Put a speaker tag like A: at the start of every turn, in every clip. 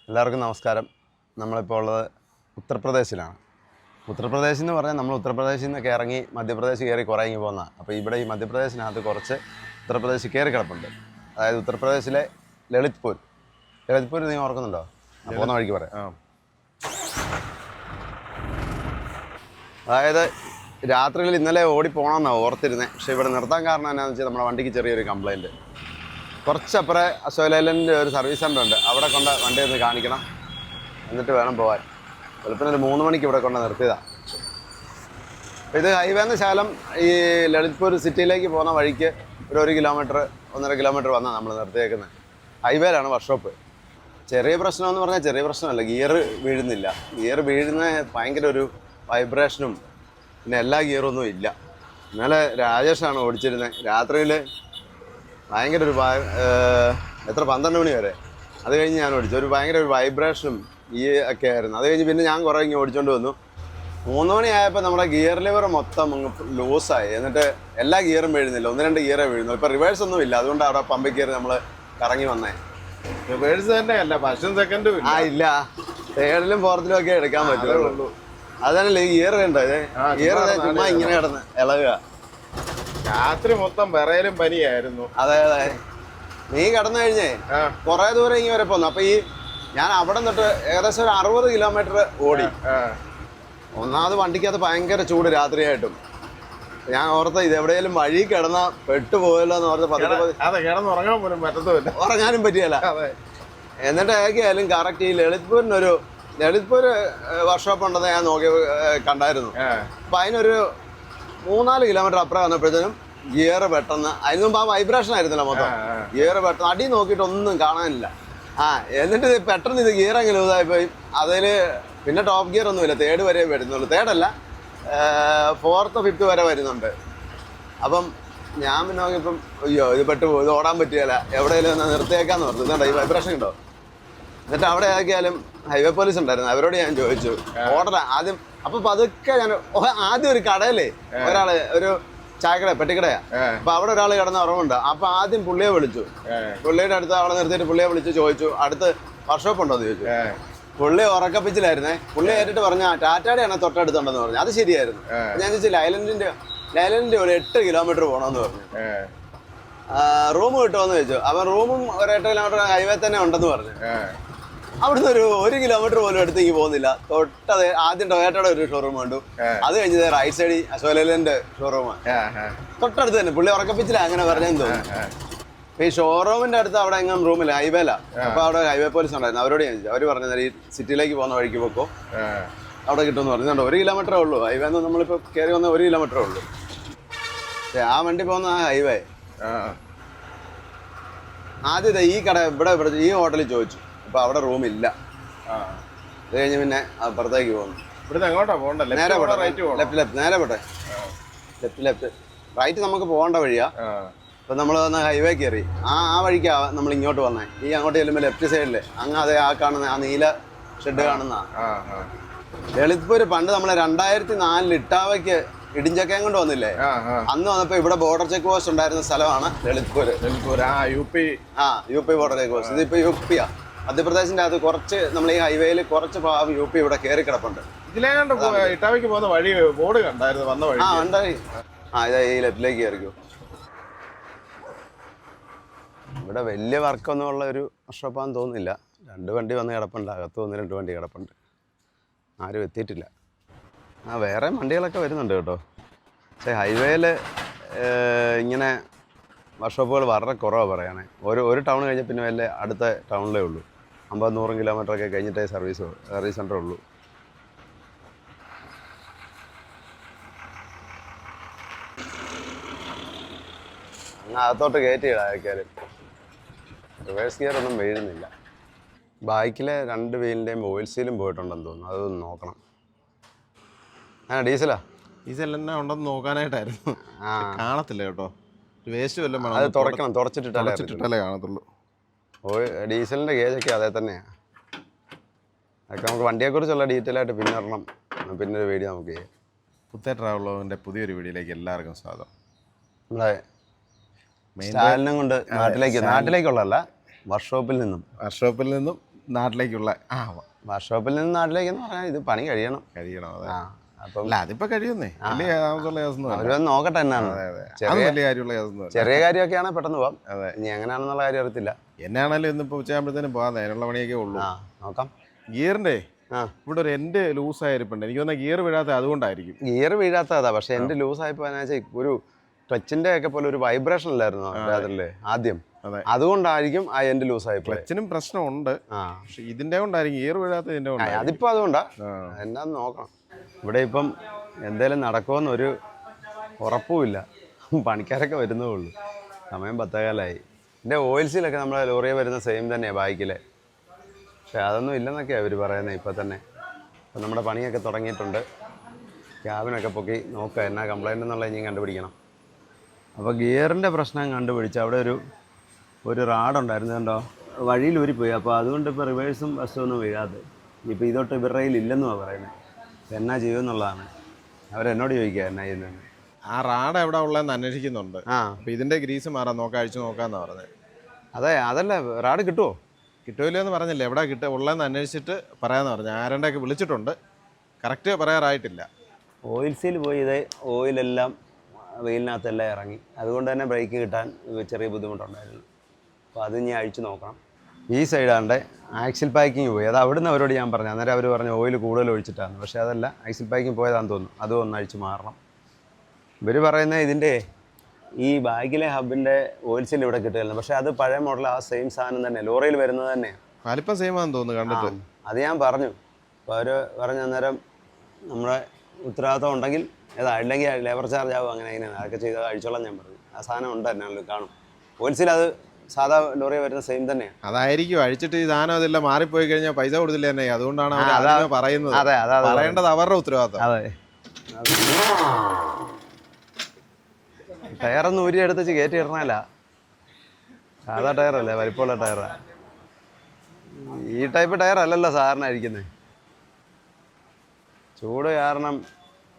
A: എല്ലാവർക്കും നമസ്കാരം. നമ്മളിപ്പോൾ ഉള്ളത് ഉത്തർപ്രദേശിലാണ്. ഉത്തർപ്രദേശ് എന്ന് പറഞ്ഞാൽ നമ്മൾ ഉത്തർപ്രദേശിൽ നിന്നൊക്കെ ഇറങ്ങി മധ്യപ്രദേശ് കയറി കുറേ ഇങ്ങ് പോകുന്ന. അപ്പോൾ ഇവിടെ ഈ മധ്യപ്രദേശിനകത്ത് കുറച്ച് ഉത്തർപ്രദേശ് കയറി കിടപ്പുണ്ട്. അതായത് ഉത്തർപ്രദേശിലെ ലളിത്പൂർ നീ ഓർക്കുന്നുണ്ടോ? പോകുന്ന വഴിക്ക് പറയാം. അതായത് രാത്രിയിൽ ഇന്നലെ ഓടിപ്പോകണമെന്നാണ് ഓർത്തിരുന്നത്. പക്ഷേ ഇവിടെ നിർത്താൻ കാരണം എന്നാന്ന് വെച്ചാൽ നമ്മുടെ വണ്ടിക്ക് ചെറിയൊരു കംപ്ലയിൻറ്റ്. കുറച്ചപ്പുറം അശോക് ലൈലൻഡിൻ്റെ ഒരു സർവീസ് സെൻ്റർ ഉണ്ട്. അവിടെ കൊണ്ട് വണ്ടി ഒന്ന് കാണിക്കണം, എന്നിട്ട് വേണം പോകാൻ. വെളുപ്പിന് ഒരു 3 മണിക്ക് ഇവിടെ കൊണ്ട് നിർത്തിയതാണ്. അപ്പോൾ ഇത് ഹൈവേന്ന് ശകലം ഈ ലളിത്പൂർ സിറ്റിയിലേക്ക് പോകുന്ന വഴിക്ക് ഒരു 1 കിലോമീറ്റർ 1.5 കിലോമീറ്റർ വന്നാൽ നമ്മൾ നിർത്തിയേക്കുന്നത്. ഹൈവേയിലാണ് വർക്ക്ഷോപ്പ്. ചെറിയ പ്രശ്നമെന്ന് പറഞ്ഞാൽ ചെറിയ പ്രശ്നമല്ല, ഗിയർ വീഴുന്നില്ല. ഗിയർ വീഴുന്ന ഭയങ്കര ഒരു വൈബ്രേഷനും പിന്നെ എല്ലാ ഗിയറൊന്നും ഇല്ല. ഇന്നലെ രാജേഷാണ് ഓടിച്ചിരുന്നത്. രാത്രിയിൽ ഭയങ്കര ഒരു 12 മണി വരെ അത് കഴിഞ്ഞ് ഞാൻ ഓടിച്ചു. ഒരു ഭയങ്കര ഒരു വൈബ്രേഷനും ഈ ഒക്കെ ആയിരുന്നു. അത് കഴിഞ്ഞ് പിന്നെ ഞാൻ കുറേ ഇങ്ങനെ ഓടിച്ചുകൊണ്ട് വന്നു. 3 മണിയായപ്പോൾ നമ്മുടെ ഗിയർ ലിവർ മൊത്തം അങ്ങ് ലൂസായി. എന്നിട്ട് എല്ലാ ഗിയറും വീഴുന്നില്ല, 1-2 ഗിയറേ വീഴുന്നു. ഇപ്പോൾ റിവേഴ്സ് ഒന്നും ഇല്ല. അതുകൊണ്ട് അവിടെ പമ്പിൽ കയറി നമ്മൾ കറങ്ങി വന്നേ.
B: റിവേഴ്സ് തന്നെ അല്ല, ഫസ്റ്റും സെക്കൻഡും
A: ഇല്ല, 3ലും 4ലും ഒക്കെ എടുക്കാൻ പറ്റുള്ളൂ. അതല്ലേ ഈ ഗിയർ വേണ്ട. ഗിയർ ചുമ്മാ ഇങ്ങനെ കിടന്ന് ഇളകുക.
B: രാത്രി മൊത്തം വിറയലും പനിയായിരുന്നു.
A: അതെ അതെ, നീ കിടന്നു കഴിഞ്ഞേ കുറെ ദൂരം ഇങ്ങനെ വരെ പോന്നു. അപ്പൊ ഈ ഞാൻ അവിടെ നിന്നിട്ട് ഏകദേശം ഒരു 60 കിലോമീറ്റർ ഓടി. ഒന്നാമത് വണ്ടിക്കകത്ത് ഭയങ്കര ചൂട് രാത്രിയായിട്ടും. ഞാൻ ഓർത്ത ഇത് എവിടെയെങ്കിലും വഴി കിടന്ന പെട്ടുപോയല്ലോ എന്ന് ഓർത്ത്
B: ഉറങ്ങാൻ പോലും പറ്റത്തില്ല,
A: ഉറങ്ങാനും പറ്റിയല്ല. എന്നിട്ട് ഏകയാലും കറക്റ്റ് ഈ ലളിത്പൂർ വർക്ക്ഷോപ്പ് ഉണ്ടെന്ന് ഞാൻ നോക്കി കണ്ടായിരുന്നു. അപ്പൊ അതിനൊരു 3-4 കിലോമീറ്റർ അപ്പുറം വന്നപ്പോഴത്തേനും ഗിയർ പെട്ടെന്ന്, അതിന് മുമ്പ് ആ വൈബ്രേഷൻ ആയിരുന്നില്ല മൊത്തം. ഗിയർ പെട്ടെന്ന് അടി നോക്കിയിട്ട് ഒന്നും കാണാനില്ല. എന്നിട്ട് പെട്ടെന്ന് ഇത് ഗിയർ അങ്ങനെ ഇതായിപ്പോയി. അതിൽ പിന്നെ ടോപ്പ് ഗിയർ ഒന്നുമില്ല, 3rd വരെ വരുന്നുള്ളൂ. 3rd അല്ല, 4th 5th വരെ വരുന്നുണ്ട്. അപ്പം ഞാൻ പിന്നെ നോക്കിയപ്പം അയ്യോ ഇത് പെട്ടുപോകും, ഇത് ഓടാൻ പറ്റിയല്ല, എവിടെയെങ്കിലും നിർത്തിയേക്കാന്ന് പറഞ്ഞു. ഇതുണ്ടോ ഈ വൈബ്രേഷൻ ഉണ്ടോ? എന്നിട്ട് അവിടെ ആക്കിയാലും ഹൈവേ പോലീസ് ഉണ്ടായിരുന്നു. അവരോട് ഞാൻ ചോദിച്ചു ഓർഡർ ആദ്യം. അപ്പൊ പതുക്കെ ഞാൻ ആദ്യം ഒരു കടയിലേ ഒരാള്, ഒരു ചായക്കട പെട്ടിക്കടയാ. അപ്പൊ അവിടെ ഒരാൾ കിടന്ന ഉറവുണ്ട്. അപ്പൊ ആദ്യം പുള്ളിയെ വിളിച്ചു. പുള്ളിയുടെ അടുത്ത് അവിടെ നിർത്തിയിട്ട് പുള്ളിയെ വിളിച്ച് ചോദിച്ചു അടുത്ത് വർക്ക്ഷോപ്പ് ഉണ്ടോ എന്ന് ചോദിച്ചു. പുള്ളി ഉറക്കപ്പിച്ചിലായിരുന്നേ. പുള്ളി ഏറ്റിട്ട് പറഞ്ഞ ടാറ്റാടെയാണ് തൊട്ടടുത്തുണ്ടെന്ന് പറഞ്ഞു. അത് ശരിയായിരുന്നു. ഞാൻ ചോദിച്ചു ലൈലൻഡിന്റെ ഒരു 8 കിലോമീറ്റർ പോകണമെന്ന് പറഞ്ഞു. റൂം കിട്ടുമെന്ന് ചോദിച്ചു. അപ്പൊ റൂമും ഒരു 8 കിലോമീറ്റർ ഹൈവേ തന്നെ ഉണ്ടെന്ന് പറഞ്ഞു. അവിടുന്ന് ഒരു 1 കിലോമീറ്റർ പോലും അടുത്തേക്ക് പോകുന്നില്ല. തൊട്ടത് ആദ്യം ടൊയോട്ടയുടെ ഒരു ഷോറൂം കണ്ടു. അത് കഴിഞ്ഞത് റൈറ്റ് സൈഡിൽ അശോക് ലേലൻഡിന്റെ ഷോറൂമാണ് തൊട്ടടുത്ത് തന്നെ. പുള്ളി ഉറക്കപ്പിച്ചില്ല അങ്ങനെ പറഞ്ഞെന്ന് തോന്നുന്നു. ഈ ഷോറൂമിന്റെ അടുത്ത് അവിടെ എങ്ങും റൂമില്ല, ഹൈവേല. അപ്പൊ അവിടെ ഹൈവേ പോലീസ് ഉണ്ടായിരുന്നു. അവരോട് ഞാൻ ചോദിച്ചു. അവര് പറഞ്ഞത് ഈ സിറ്റിയിലേക്ക് പോകുന്ന വഴിക്ക് പോക്കോ അവിടെ കിട്ടുമെന്ന് പറഞ്ഞുണ്ടോ. 1 കിലോമീറ്ററേ ഉള്ളൂ ഹൈവേന്ന്. നമ്മളിപ്പോ കയറി വന്ന 1 കിലോമീറ്ററേ ഉള്ളൂ. ആ വണ്ടി പോകുന്ന ഹൈവേ. ആദ്യത്തെ ഈ കട ഇവിടെ ഈ ഹോട്ടലിൽ ചോദിച്ചു. അപ്പൊ അവിടെ റൂമില്ല. അത് കഴിഞ്ഞ് പിന്നെ അപ്പുറത്തേക്ക് പോകുന്നു. നേരെ പോട്ടെ, ലെഫ്റ്റ് റൈറ്റ് നമുക്ക് പോകേണ്ട വഴിയാ. അപ്പൊ നമ്മൾ വന്ന ഹൈവേ കയറി ആ വഴിക്കാ നമ്മൾ ഇങ്ങോട്ട് വന്നേ. ഈ അങ്ങോട്ട് ചെല്ലുമ്പോ ലെഫ്റ്റ് സൈഡില് അങ്ങ് അതേ ആ കാണുന്ന ആ നീല ഷെഡ് കാണുന്ന ലളിത്പൂര്. പണ്ട് നമ്മളെ 2004 ഇട്ടാവയ്ക്ക് ഇടിഞ്ചക്കയം കൊണ്ട് വന്നില്ലേ, അന്ന് വന്നപ്പോ ഇവിടെ ബോർഡർ ചെക്ക് പോസ്റ്റ് ഉണ്ടായിരുന്ന സ്ഥലമാണ് Lalitpur. U P border check post. ഇതിപ്പോ UP യാ, മധ്യപ്രദേശിന്റെ അത് കുറച്ച് നമ്മൾ ഈ ഹൈവേയിൽ കുറച്ച് ഭാഗം UP ഇവിടെ കയറി കിടപ്പുണ്ട്.
B: ഇട്ടാവയ്ക്ക് പോകുന്ന വഴി ബോർഡ് കണ്ടായിരുന്നു വന്ന വഴി.
A: ഉണ്ടായി. ഇതാ ഈ ലെഫ്റ്റിലേക്ക് കയറിക്കോ. ഇവിടെ വലിയ വർക്കൊന്നും ഉള്ള ഒരു വർക്ക്ഷോപ്പാന്ന് തോന്നുന്നില്ല. 2 വണ്ടി വന്ന് കിടപ്പുണ്ട്. അകത്ത് 1-2 വണ്ടി കിടപ്പുണ്ട്. ആരും എത്തിയിട്ടില്ല. വേറെ വണ്ടികളൊക്കെ വരുന്നുണ്ട് കേട്ടോ. പക്ഷേ ഹൈവേയിൽ ഇങ്ങനെ വർക്ക്ഷോപ്പുകൾ വളരെ കുറവാണ് പറയുകയാണെ. ഒരു ടൗൺ കഴിഞ്ഞാൽ പിന്നെ വല്ല അടുത്ത ടൗണിലേ ഉള്ളൂ. 50-100 കിലോമീറ്ററൊക്കെ കഴിഞ്ഞിട്ടേ സർവീസ് സെൻ്റർ ഉള്ളൂ. അങ്ങ് അകത്തോട്ട് കയറ്റിയിടാക്കാലും റിവേഴ്സ് ഗിയർ ഒന്നും വീഴുന്നില്ല. ബൈക്കിലെ 2 വീലിൻ്റെയും ഓയിൽ സീലും പോയിട്ടുണ്ടെന്ന് തോന്നുന്നു. അതൊന്ന് നോക്കണം. ഡീസൽ
B: തന്നെ ഉണ്ടെന്ന് നോക്കാനായിട്ടായിരുന്നു. കാണത്തില്ല കേട്ടോ, വേസ്റ്റ് വല്ലതും
A: അത് തുറക്കണം. തുറച്ചിട്ടിട്ടല്ലേ
B: കാണത്തുള്ളൂ.
A: ഡീസലിൻ്റെ ഗേജൊക്കെ അതേ തന്നെയാണ്. അതൊക്കെ നമുക്ക് വണ്ടിയെക്കുറിച്ചുള്ള ഡീറ്റെയിൽ ആയിട്ട് പിന്നെ ഒരെണ്ണം, പിന്നെ ഒരു വീഡിയോ നമുക്ക് ചെയ്യാം.
B: പുത്തേ ട്രാവൽ വ്ലോഗിൻ്റെ പുതിയൊരു വീഡിയോയിലേക്ക് എല്ലാവർക്കും സ്വാഗതം.
A: നമ്മളെ സ്റ്റാലിനും കൊണ്ട് നാട്ടിലേക്കുള്ളതല്ല, വർക്ക്ഷോപ്പിൽ നിന്നും
B: നാട്ടിലേക്കുള്ള
A: വർക്ക്ഷോപ്പിൽ നിന്ന് നാട്ടിലേക്ക് പറഞ്ഞാൽ ഇത് പണി കഴിയണം.
B: അതെ.
A: ആ അപ്പം
B: അല്ല അതിപ്പോ കഴിയുന്നേ വലിയ താമസമുള്ള കേസൊന്നും
A: അവര് വന്ന് നോക്കട്ടെ എന്നാണ്.
B: വലിയ കാര്യമുള്ള കേസൊന്നും
A: ചെറിയ കാര്യമൊക്കെയാണ് പെട്ടെന്ന് പോവാം. അതെ, ഇനി എങ്ങനെയാണെന്നുള്ള കാര്യം അറിയത്തില്ല.
B: എന്നാണല്ലോ ഇന്നിപ്പോ ഉച്ചയാകുമ്പോഴത്തേനും പോകാൻ അതിനുള്ള പണിയൊക്കെ ഉള്ളൂ.
A: നോക്കാം.
B: ഗിയറിന്റെ ഇവിടെ ഒരു എൻഡ് ലൂസായിരിപ്പുണ്ട്. എനിക്ക് തോന്നുന്ന ഗിയർ വീഴാത്ത അതുകൊണ്ടായിരിക്കും.
A: ഗിയർ വീഴാത്തതാ, പക്ഷെ എന്റെ ലൂസായപ്പോ ഒരു ക്ലച്ചിന്റെ ഒക്കെ പോലെ ഒരു വൈബ്രേഷൻ ഇല്ലായിരുന്നു രാത്രിയില് ആദ്യം. അതുകൊണ്ടായിരിക്കും ആ എൻഡ് ലൂസായി.
B: ക്ലച്ചിനും പ്രശ്നമുണ്ട്, പക്ഷെ ഇതിന്റെ കൊണ്ടായിരിക്കും ഗിയർ വീഴാത്ത. ഇതിന്റെ കൊണ്ടാണ്.
A: അതിപ്പോ അതുകൊണ്ടാ എന്നാന്ന് നോക്കണം. ഇവിടെ ഇപ്പം എന്തേലും നടക്കുമെന്നൊരു ഉറപ്പുമില്ല. പണിക്കാരൊക്കെ വരുന്നേ ഉള്ളൂ. സമയം 10:15. എൻ്റെ ഓയിൽ സീലൊക്കെ നമ്മളെ ലോറിയെ വരുന്ന സെയിം തന്നെയാണ് ബൈക്കിലെ. പക്ഷെ അതൊന്നും ഇല്ലെന്നൊക്കെയാണ് അവർ പറയുന്നത് ഇപ്പം തന്നെ. അപ്പം നമ്മുടെ പണിയൊക്കെ തുടങ്ങിയിട്ടുണ്ട്. ക്യാബിനൊക്കെ പൊക്കി നോക്കുക എന്നാ കംപ്ലൈൻ്റ് എന്നുള്ള ഇനിയും കണ്ടുപിടിക്കണം. അപ്പോൾ ഗിയറിൻ്റെ പ്രശ്നം കണ്ടുപിടിച്ച് അവിടെ ഒരു റാഡുണ്ടായിരുന്നു കണ്ടോ, വഴിയിൽ ഊരിപ്പോയി. അപ്പോൾ അതുകൊണ്ട് ഇപ്പോൾ റിവേഴ്സും ബസ്സും ഒന്നും വീഴാതെ. ഇപ്പോൾ ഇതോട്ട് ഇവരുടെ കയ്യിൽ ഇല്ലെന്നുമാണ് പറയുന്നത്. എന്നാ ചെയ്യുമെന്നുള്ളതാണ് അവരെന്നോട് ചോദിക്കുക എന്നാ ചെയ്യുന്നത്.
B: ആ റാഡ് എവിടെ ഉള്ളതെന്ന് അന്വേഷിക്കുന്നുണ്ട്. അപ്പോൾ ഇതിൻ്റെ ഗ്രീസ് മാറാൻ അഴിച്ചു നോക്കാമെന്ന് പറഞ്ഞത്.
A: അതെ, അതല്ല റാഡ് കിട്ടുമോ?
B: കിട്ടുമല്ലോ എന്ന് പറഞ്ഞില്ല. എവിടെ ഉള്ളതെന്ന് അന്വേഷിച്ചിട്ട് പറയാമെന്ന് പറഞ്ഞു. ആരണ്ടൊക്കെ വിളിച്ചിട്ടുണ്ട്, കറക്റ്റ് പറയാറായിട്ടില്ല.
A: ഓയിൽ സീൽ പോയി ഇതേ ഓയിലെല്ലാം വെയിലിനകത്തെല്ലാം ഇറങ്ങി. അതുകൊണ്ട് തന്നെ ബ്രേക്ക് കിട്ടാൻ ചെറിയ ബുദ്ധിമുട്ടുണ്ടായിരുന്നു. അപ്പോൾ അത് ഇനി അഴിച്ചു നോക്കണം. ഈ സൈഡാണ്ട് ആക്സിൽ പാക്കിങ് പോയി. അത് അവിടുന്ന് അവരോട് ഞാൻ പറഞ്ഞു. അന്നേരം അവർ പറഞ്ഞു ഓയിൽ കൂടുതൽ ഒഴിച്ചിട്ടാണ്. പക്ഷേ അതല്ല, ആക്സിൽ പാക്കിങ് പോയതാണെന്ന് തോന്നുന്നു. അതും ഒന്ന് അഴിച്ച് മാറണം. ഇവർ പറയുന്നത് ഇതിൻ്റെ ഈ ബാഗിലെ ഹബിൻ്റെ ഓയിൽ സീൽ ഇവിടെ കിട്ടുമായിരുന്നു. പക്ഷേ അത് പഴയ മോഡൽ ആ സെയിം സാധനം തന്നെ ലോറിയിൽ വരുന്നത് തന്നെയാണ്.
B: വലിപ്പം സെയിം ആണെന്ന് തോന്നുന്നു കണ്ടിട്ട്.
A: അത് ഞാൻ പറഞ്ഞു. അപ്പോൾ അവർ പറഞ്ഞ അന്നേരം നമ്മുടെ ഉത്തരവാദിത്തം ഉണ്ടെങ്കിൽ അല്ലെങ്കിൽ ലേബർ ചാർജ് ആവും, അങ്ങനെ അതൊക്കെ ചെയ്ത് അഴിച്ചോളാം ഞാൻ പറഞ്ഞു. ആ സാധനം ഉണ്ട് എന്നാലും കാണും. ഓയിൽ സീൽ അത് സാധാ ലോറി വരുന്ന സെയിം തന്നെയാണ്.
B: അതായിരിക്കും അഴിച്ചിട്ട് ഈ സാധനം അതെല്ലാം മാറിപ്പോയി കഴിഞ്ഞാൽ പൈസ കൊടുത്തില്ല തന്നെ. അതുകൊണ്ടാണ് പറയുന്നത്. പറയേണ്ടത് അവരുടെ ഉത്തരവാദിത്തം.
A: അതെ, ടയറൊന്ന് ഊരി എടുത്ത് കയറ്റി ഇടണല്ല. സാധാ ടയറല്ലേ, വലിപ്പമുള്ള ടയറാ. ഈ ടൈപ്പ് ടയർ അല്ലല്ലോ സാധാരണ അഴിക്കുന്നത്. ചൂട് കാരണം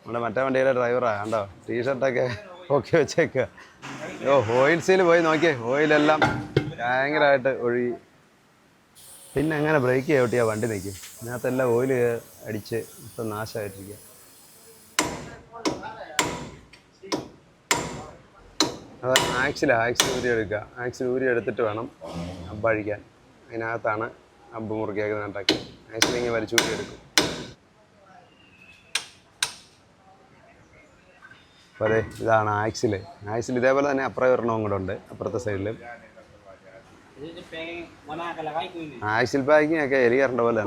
A: നമ്മുടെ മറ്റേ വണ്ടിയിലെ ഡ്രൈവറാ കണ്ടോ, ടീഷർട്ടൊക്കെ പൊക്കി വെച്ചേക്കുക. ഓയിൽ സീൽ പോയി നോക്കിയേ, ഓയിലെല്ലാം ഭയങ്കരമായിട്ട് ഒഴുകി. പിന്നെ എങ്ങനെ ബ്രേക്ക് ചവിട്ടിയാൽ വണ്ടി നിൽക്കും? ഇതിനകത്തെല്ലാം ഓയിൽ അടിച്ച് ഇപ്പം നാശമായിട്ടിരിക്കുക. അത് ആക്സിൽ ഊരി എടുക്കുക. ആക്സിൽ ഊരി എടുത്തിട്ട് വേണം അബ്ബ് അഴിക്കാൻ. അതിനകത്താണ് അബ്ബ് മുറുക്കിയൊക്കെ നട്ടാക്കി ആക്സിലിങ്ങനെ വലിച്ചൂരി എടുക്കും. അപ്പോൾ അതെ, ഇതാണ് ആക്സിൽ. ഇതേപോലെ തന്നെ അപ്പുറം ഒരെണ്ണവും കൂടെ ഉണ്ട്, അപ്പുറത്തെ സൈഡിലും. ആക്സിൽ പാക്കിംഗ് ഒക്കെ എലികറണ്ട പോലെ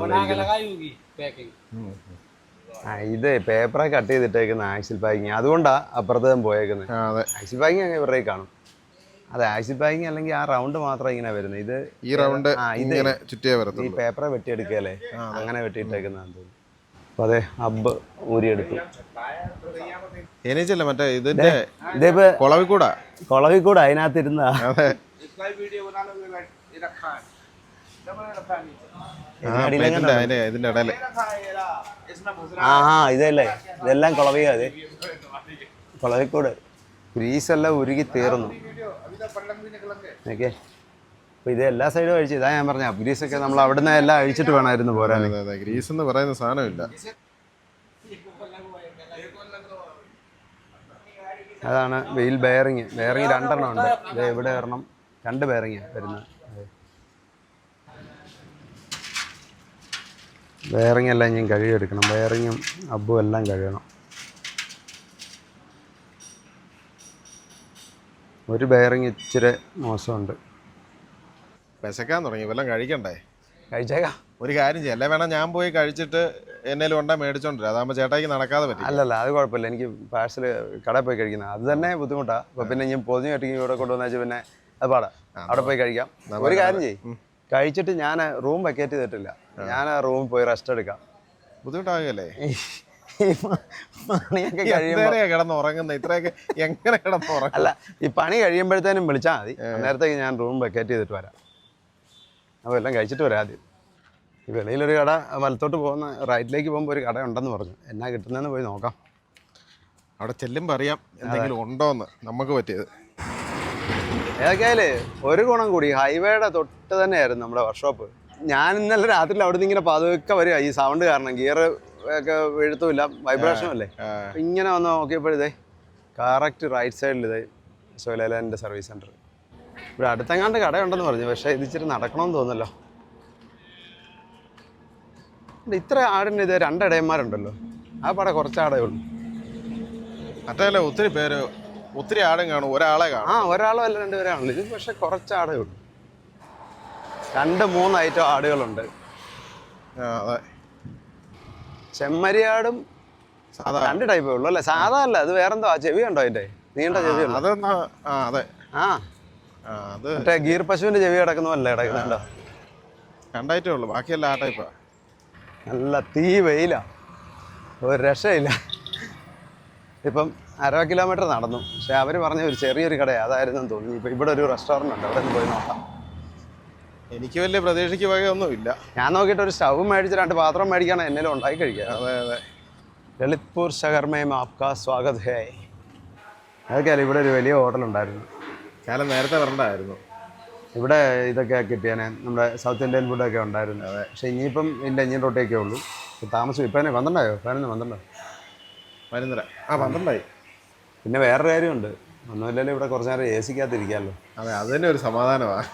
A: ഇത് പേപ്പറൊക്കെ കട്ട് ചെയ്തിട്ടേക്കുന്ന ആക്സിൽ പാക്കിങ്. അതുകൊണ്ടാണ് അപ്പുറത്തേക്കും പോയേക്കുന്നത്. ആക്സിൽ പാക്കിങ് അങ്ങനെ ഇവരുടെ കാണും. അതെ, ആക്സിൽ പാക്കിങ് അല്ലെങ്കിൽ ആ റൗണ്ട് മാത്രം ഇങ്ങനെ വരുന്നത്. ഇത്
B: ഈ റൗണ്ട് ഇങ്ങനെ ചുറ്റിയേ
A: വരത്തുള്ളൂ. ഈ പേപ്പറെ വെട്ടിയെടുക്കുകയല്ലേ, അങ്ങനെ വെട്ടിയിട്ടേക്കുന്നതാന്ന് തോന്നുന്നു. അപ്പോൾ അതെ, അബ്ബ് ഊരിയെടുത്തു.
B: മറ്റേ ഇതിന്റെ കൊളവിക്കൂടാ
A: അതിനകത്തിരുന്ന ഇതല്ലേ, ഇതെല്ലാം കുളവിയാ. അത് കുളവിക്കൂട് ഗ്രീസെല്ലാം ഉരുകി തീർന്നു. ഓക്കെ, അപ്പൊ ഇത് എല്ലാ സൈഡും അഴിച്ചു. ഇതാ ഞാൻ പറഞ്ഞ ഗ്രീസൊക്കെ നമ്മൾ അവിടുന്ന് എല്ലാം അഴിച്ചിട്ട് വേണമായിരുന്നു പോരാൻ.
B: ഗ്രീസ് എന്ന് പറയുന്ന സാധനമില്ല.
A: അതാണ് വീൽ ബെയറിങ്. 2 ഉണ്ട്. ഇത് ഇവിടെ ഒരെണ്ണം, 2 ബെയറിങ് വരുന്നത്. ബെയറിങ് എല്ലാം ഞാൻ കഴുകിയെടുക്കണം. ബെയറിങ്ങും അബ്ബും എല്ലാം കഴുകണം. ഒരു ബെയറിങ് ഇച്ചിരി മോശമുണ്ട്.
B: വിശക്കാൻ തുടങ്ങി, വല്ലതും കഴിക്കണ്ടേ?
A: കഴിച്ചേക്കാം.
B: ഒരു കാര്യം ചെയ്യാം, അല്ലേ വേണം ഞാൻ പോയി കഴിച്ചിട്ട് എന്നേലും ഉണ്ടാ മേടിച്ചോണ്ടിരാ. അതാകുമ്പോൾ ചേട്ടായിക്ക് നടക്കാതെ പറ്റും.
A: അല്ലല്ല, അത് കുഴപ്പമില്ല. എനിക്ക് പാഴ്സൽ കടയിൽ പോയി കഴിക്കുന്നത് അത് തന്നെ ബുദ്ധിമുട്ടാണ്. അപ്പോൾ പിന്നെ ഞാൻ പൊതിഞ്ഞ് കെട്ടി ഇവിടെ കൊണ്ടുവന്നു പിന്നെ അത് പാടാം. അവിടെ പോയി കഴിക്കാം. ഒരു കാര്യം ചെയ്യും, കഴിച്ചിട്ട് ഞാൻ റൂം വെക്കേറ്റ് ചെയ്തിട്ടില്ല. ഞാൻ ആ റൂമിൽ പോയി റെസ്റ്റ് എടുക്കാം.
B: ബുദ്ധിമുട്ടാകുകയല്ലേ?
A: പണിയൊക്കെ കഴിയുമ്പോൾ
B: ഇത്രയൊക്കെ എങ്ങനെ കിടന്നുറങ്ങും?
A: അല്ല, ഈ പണി കഴിയുമ്പോഴത്തേനും വിളിച്ചാൽ മതി. നേരത്തേക്ക് ഞാൻ റൂം വെക്കേറ്റ് ചെയ്തിട്ട് വരാം. അപ്പോൾ എല്ലാം കഴിച്ചിട്ട് വരാം. ആദ്യം ഈ വെളിയിലൊരു കട, വലത്തോട്ട് പോകുന്ന റൈറ്റിലേക്ക് പോകുമ്പോൾ ഒരു കട ഉണ്ടെന്ന് പറഞ്ഞു. എന്നാ കിട്ടുന്നതെന്ന് പോയി നോക്കാം.
B: അവിടെ ചെല്ലുമ്പോൾ അറിയാം എന്തെങ്കിലും ഉണ്ടോയെന്ന് നമുക്ക് പറ്റിയത്.
A: ഏതൊക്കെയായാലും ഒരു ഗുണം കൂടി, ഹൈവേയുടെ തൊട്ട് തന്നെയായിരുന്നു നമ്മുടെ വർക്ക്ഷോപ്പ്. ഞാൻ ഇന്നലെ രാത്രി അവിടെ നിന്ന് ഇങ്ങനെ പതുക്കെ വരിക ഈ സൗണ്ട് കാരണം ഗിയർ ഒക്കെ എഴുത്തുമില്ല വൈബ്രേഷനും അല്ലേ. ഇങ്ങനെ വന്ന് നോക്കിയപ്പോഴേ കറക്റ്റ് റൈറ്റ് സൈഡിൽ ഇതേ സോയിലാൻഡിൻ്റെ സർവീസ് സെൻറ്റർ. ഇവിടെ അടുത്തെങ്ങാണ്ട് കടയുണ്ടെന്ന് പറഞ്ഞു, പക്ഷേ ഇത് ഇച്ചിരി നടക്കണമെന്ന് തോന്നുന്നല്ലോ. ഇത്ര ആടിന് ഇത് 2 ഇടയന്മാരുണ്ടല്ലോ, ആ പടം കുറച്ച് ആടേ ഉള്ളൂ.
B: മറ്റേ ഒത്തിരി പേര് ഒത്തിരി ആടും കാണും, ഒരാളെ കാണും.
A: ഒരാളോ അല്ല 2 പേരാണല്ലോ ഇത്, പക്ഷെ കുറച്ച് ആടേ ഉള്ളൂ. 2-3 ഐറ്റം ആടുകളുണ്ട്. ചെമ്മരിയാടും 2 ടൈപ്പേ ഉള്ളൂ അല്ലേ, സാധാ അല്ല. അത് വേറെന്തോ ചെവി ഉണ്ടോ അതിന്റെ, നീണ്ട ചെവി ഉണ്ടോ? മറ്റേ ഗീർ പശുവിന്റെ ചെവി കിടക്കുന്നതല്ലേ കിടക്കുന്നുണ്ടോ?
B: 2 ഐറ്റേ ഉള്ളൂ, ബാക്കിയെല്ലാം ആ ടൈപ്പാ.
A: നല്ല തീ വെയിലാ, ഒരു രക്ഷയില്ല. ഇപ്പം 1/2 കിലോമീറ്റർ നടന്നു, പക്ഷെ അവർ പറഞ്ഞ ഒരു ചെറിയൊരു കടയാണ്, അതായിരുന്നു തോന്നി. ഇപ്പം ഇവിടെ ഒരു റെസ്റ്റോറൻറ്റ് ഉണ്ട്, അവിടെ നിന്ന് പോയി നോക്കാം.
B: എനിക്ക് വലിയ പ്രതീക്ഷയ്ക്ക് വകയൊന്നുമില്ല.
A: ഞാൻ നോക്കിയിട്ട് ഒരു സ്റ്റൗ മേടിച്ച് 2 പാത്രം മേടിക്കണം, എന്നേലും ഉണ്ടാക്കി കഴിക്കാം.
B: അതെ.
A: ലളിത്പൂർ ശഹർമേം ആപ്കാ സ്വാഗത് ഹേ. അതൊക്കെയല്ല, ഇവിടെ ഒരു വലിയ ഹോട്ടലുണ്ടായിരുന്നു.
B: കാലം നേരത്തെ വരണ്ടായിരുന്നു. ഇവിടെ
A: ഇതൊക്കെ കിട്ടിയാനെ, നമ്മുടെ സൗത്ത് ഇന്ത്യൻ ഫുഡൊക്കെ ഉണ്ടായിരുന്നു.
B: അതെ,
A: പക്ഷെ ഇനിയിപ്പം ഇല്ല, ഇനിയും റൊട്ടിയൊക്കെ ഉള്ളൂ. താമസം ഇപ്പം തന്നെ 12 12.
B: 12
A: പിന്നെ വേറൊരു കാര്യമുണ്ട്, ഒന്നുമില്ലല്ലോ ഇവിടെ കുറച്ച് നേരം എ സിക്കകത്തിരിക്കാമല്ലോ.
B: അതെ, അത് തന്നെ ഒരു സമാധാനമാണ്.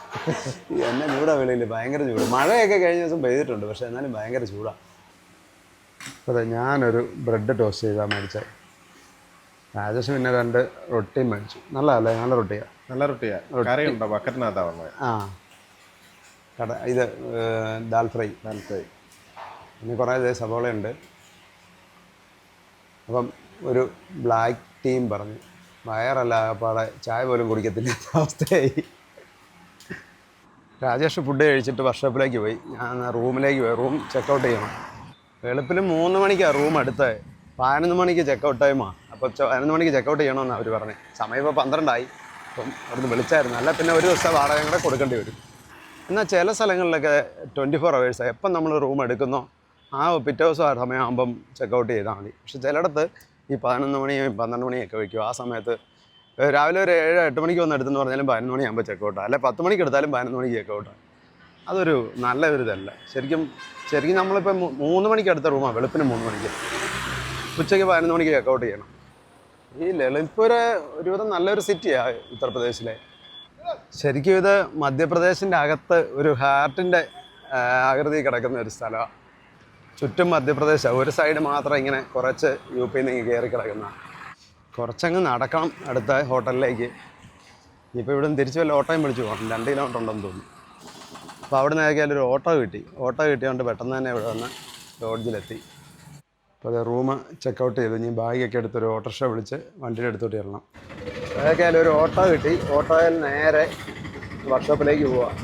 A: എന്നെ ചൂടാ വെളിയിൽ, ഭയങ്കര ചൂട്. മഴയൊക്കെ കഴിഞ്ഞ ദിവസം പെയ്തിട്ടുണ്ട്, പക്ഷെ എന്നാലും ഭയങ്കര ചൂടാണ്. അതെ, ഞാനൊരു ബ്രെഡ് ടോസ്റ്റ് ചെയ്താൽ മേടിച്ചത്. രാജേഷ് പിന്നെ 2 റൊട്ടിയും മേടിച്ചു. നല്ലതല്ലേ? നല്ല റൊട്ടിയാണ്.
B: നല്ല റൊട്ടിയാണ്. കറിയുണ്ടോ? ബക്കറ്റിനകത്താണ് വന്നത്.
A: ഇത് ദാൽ ഫ്രൈ. പിന്നെ കുറേ സവോളയുണ്ട്. അപ്പം ഒരു ബ്ലാക്ക് ടീം പറഞ്ഞു, വയറല്ല പാടെ ചായ പോലും കുടിക്കത്തില്ല അവസ്ഥയായി. രാജേഷ് ഫുഡ് കഴിച്ചിട്ട് വർക്ക്ഷോപ്പിലേക്ക് പോയി, ഞാൻ റൂമിലേക്ക് പോയി. റൂം ചെക്കൗട്ട് ചെയ്യണം. വെളുപ്പിൽ 3 മണിക്കാണ് റൂം എടുത്തത്. 11 മണിക്ക് ചെക്കൗട്ട് ടൈമാണ്. അപ്പോൾ 11 മണിക്ക് ചെക്കൗട്ട് ചെയ്യണമെന്നാണ് അവർ പറഞ്ഞത്. സമയം ഇപ്പോൾ 12 അപ്പം അവിടുന്ന് വിളിച്ചായിരുന്നു. അല്ല പിന്നെ ഒരു ദിവസം വാടക കൂടെ കൊടുക്കേണ്ടി വരും. എന്നാൽ ചില സ്ഥലങ്ങളിലൊക്കെ 24 hours എപ്പം നമ്മൾ റൂം എടുക്കുന്നോ ആ പിറ്റേ ദിവസം ആ സമയമാകുമ്പം ചെക്കൗട്ട് ചെയ്താൽ മതി. പക്ഷെ ചിലയിടത്ത് ഈ 11 മണിയും 12 മണിയൊക്കെ വയ്ക്കും. ആ സമയത്ത് രാവിലെ ഒരു 7-8 മണിക്ക് വന്ന് എടുത്തെന്ന് പറഞ്ഞാലും 11 മണിയാകുമ്പോൾ ചെക്കൗട്ടാണ്, അല്ലെ 10 മണിക്ക് എടുത്താലും 11 മണിക്ക് ചെക്കൗട്ടാണ്. അതൊരു നല്ല ഒരു ഇതല്ല. ശരിക്കും നമ്മളിപ്പോൾ 3 മണിക്ക് എടുത്ത റൂമാണ്, വെളുപ്പിന് 3 മണിക്ക്, ഉച്ചയ്ക്ക് 11 മണിക്ക് ചെക്കൗട്ട് ചെയ്യണം. ഈ ലളിത്പൂര് ഒരുവിധം നല്ലൊരു സിറ്റിയാണ് ഉത്തർപ്രദേശിലെ. ശരിക്കും ഇത് മധ്യപ്രദേശിൻ്റെ അകത്ത് ഒരു ഹാർട്ടിൻ്റെ ആകൃതി കിടക്കുന്ന ഒരു സ്ഥലമാണ്. ചുറ്റും മധ്യപ്രദേശാണ്, ഒരു സൈഡ് മാത്രം ഇങ്ങനെ കുറച്ച് UP നിന്ന് കയറി കിടക്കുന്ന. കുറച്ചങ്ങ് നടക്കണം അടുത്ത ഹോട്ടലിലേക്ക്. ഇപ്പോൾ ഇവിടെ നിന്ന് തിരിച്ച് വല്ല ഓട്ടോയും വിളിച്ച് പോകണം, 2 കിലോമീറ്റർ ഉണ്ടെന്ന് തോന്നുന്നു. അപ്പോൾ അവിടെ നിന്ന് നോക്കിയാൽ ഒരു ഓട്ടോ കിട്ടിയതുകൊണ്ട് പെട്ടെന്ന് തന്നെ ഇവിടെ വന്ന് ലോഡ്ജിലെത്തി. അപ്പോൾ അത് റൂം ചെക്കൗട്ട് ചെയ്തു. ഇനി ബാഗൊക്കെ എടുത്തൊരു ഓട്ടോറിക്ഷ വിളിച്ച് വണ്ടിയുടെ അടുത്തോട്ട് ചെല്ലണം. അതൊക്കെ ഒരു ഓട്ടോ കിട്ടി. ഓട്ടോയിൽ നേരെ വർക്ക്ഷോപ്പിലേക്ക് പോവാം.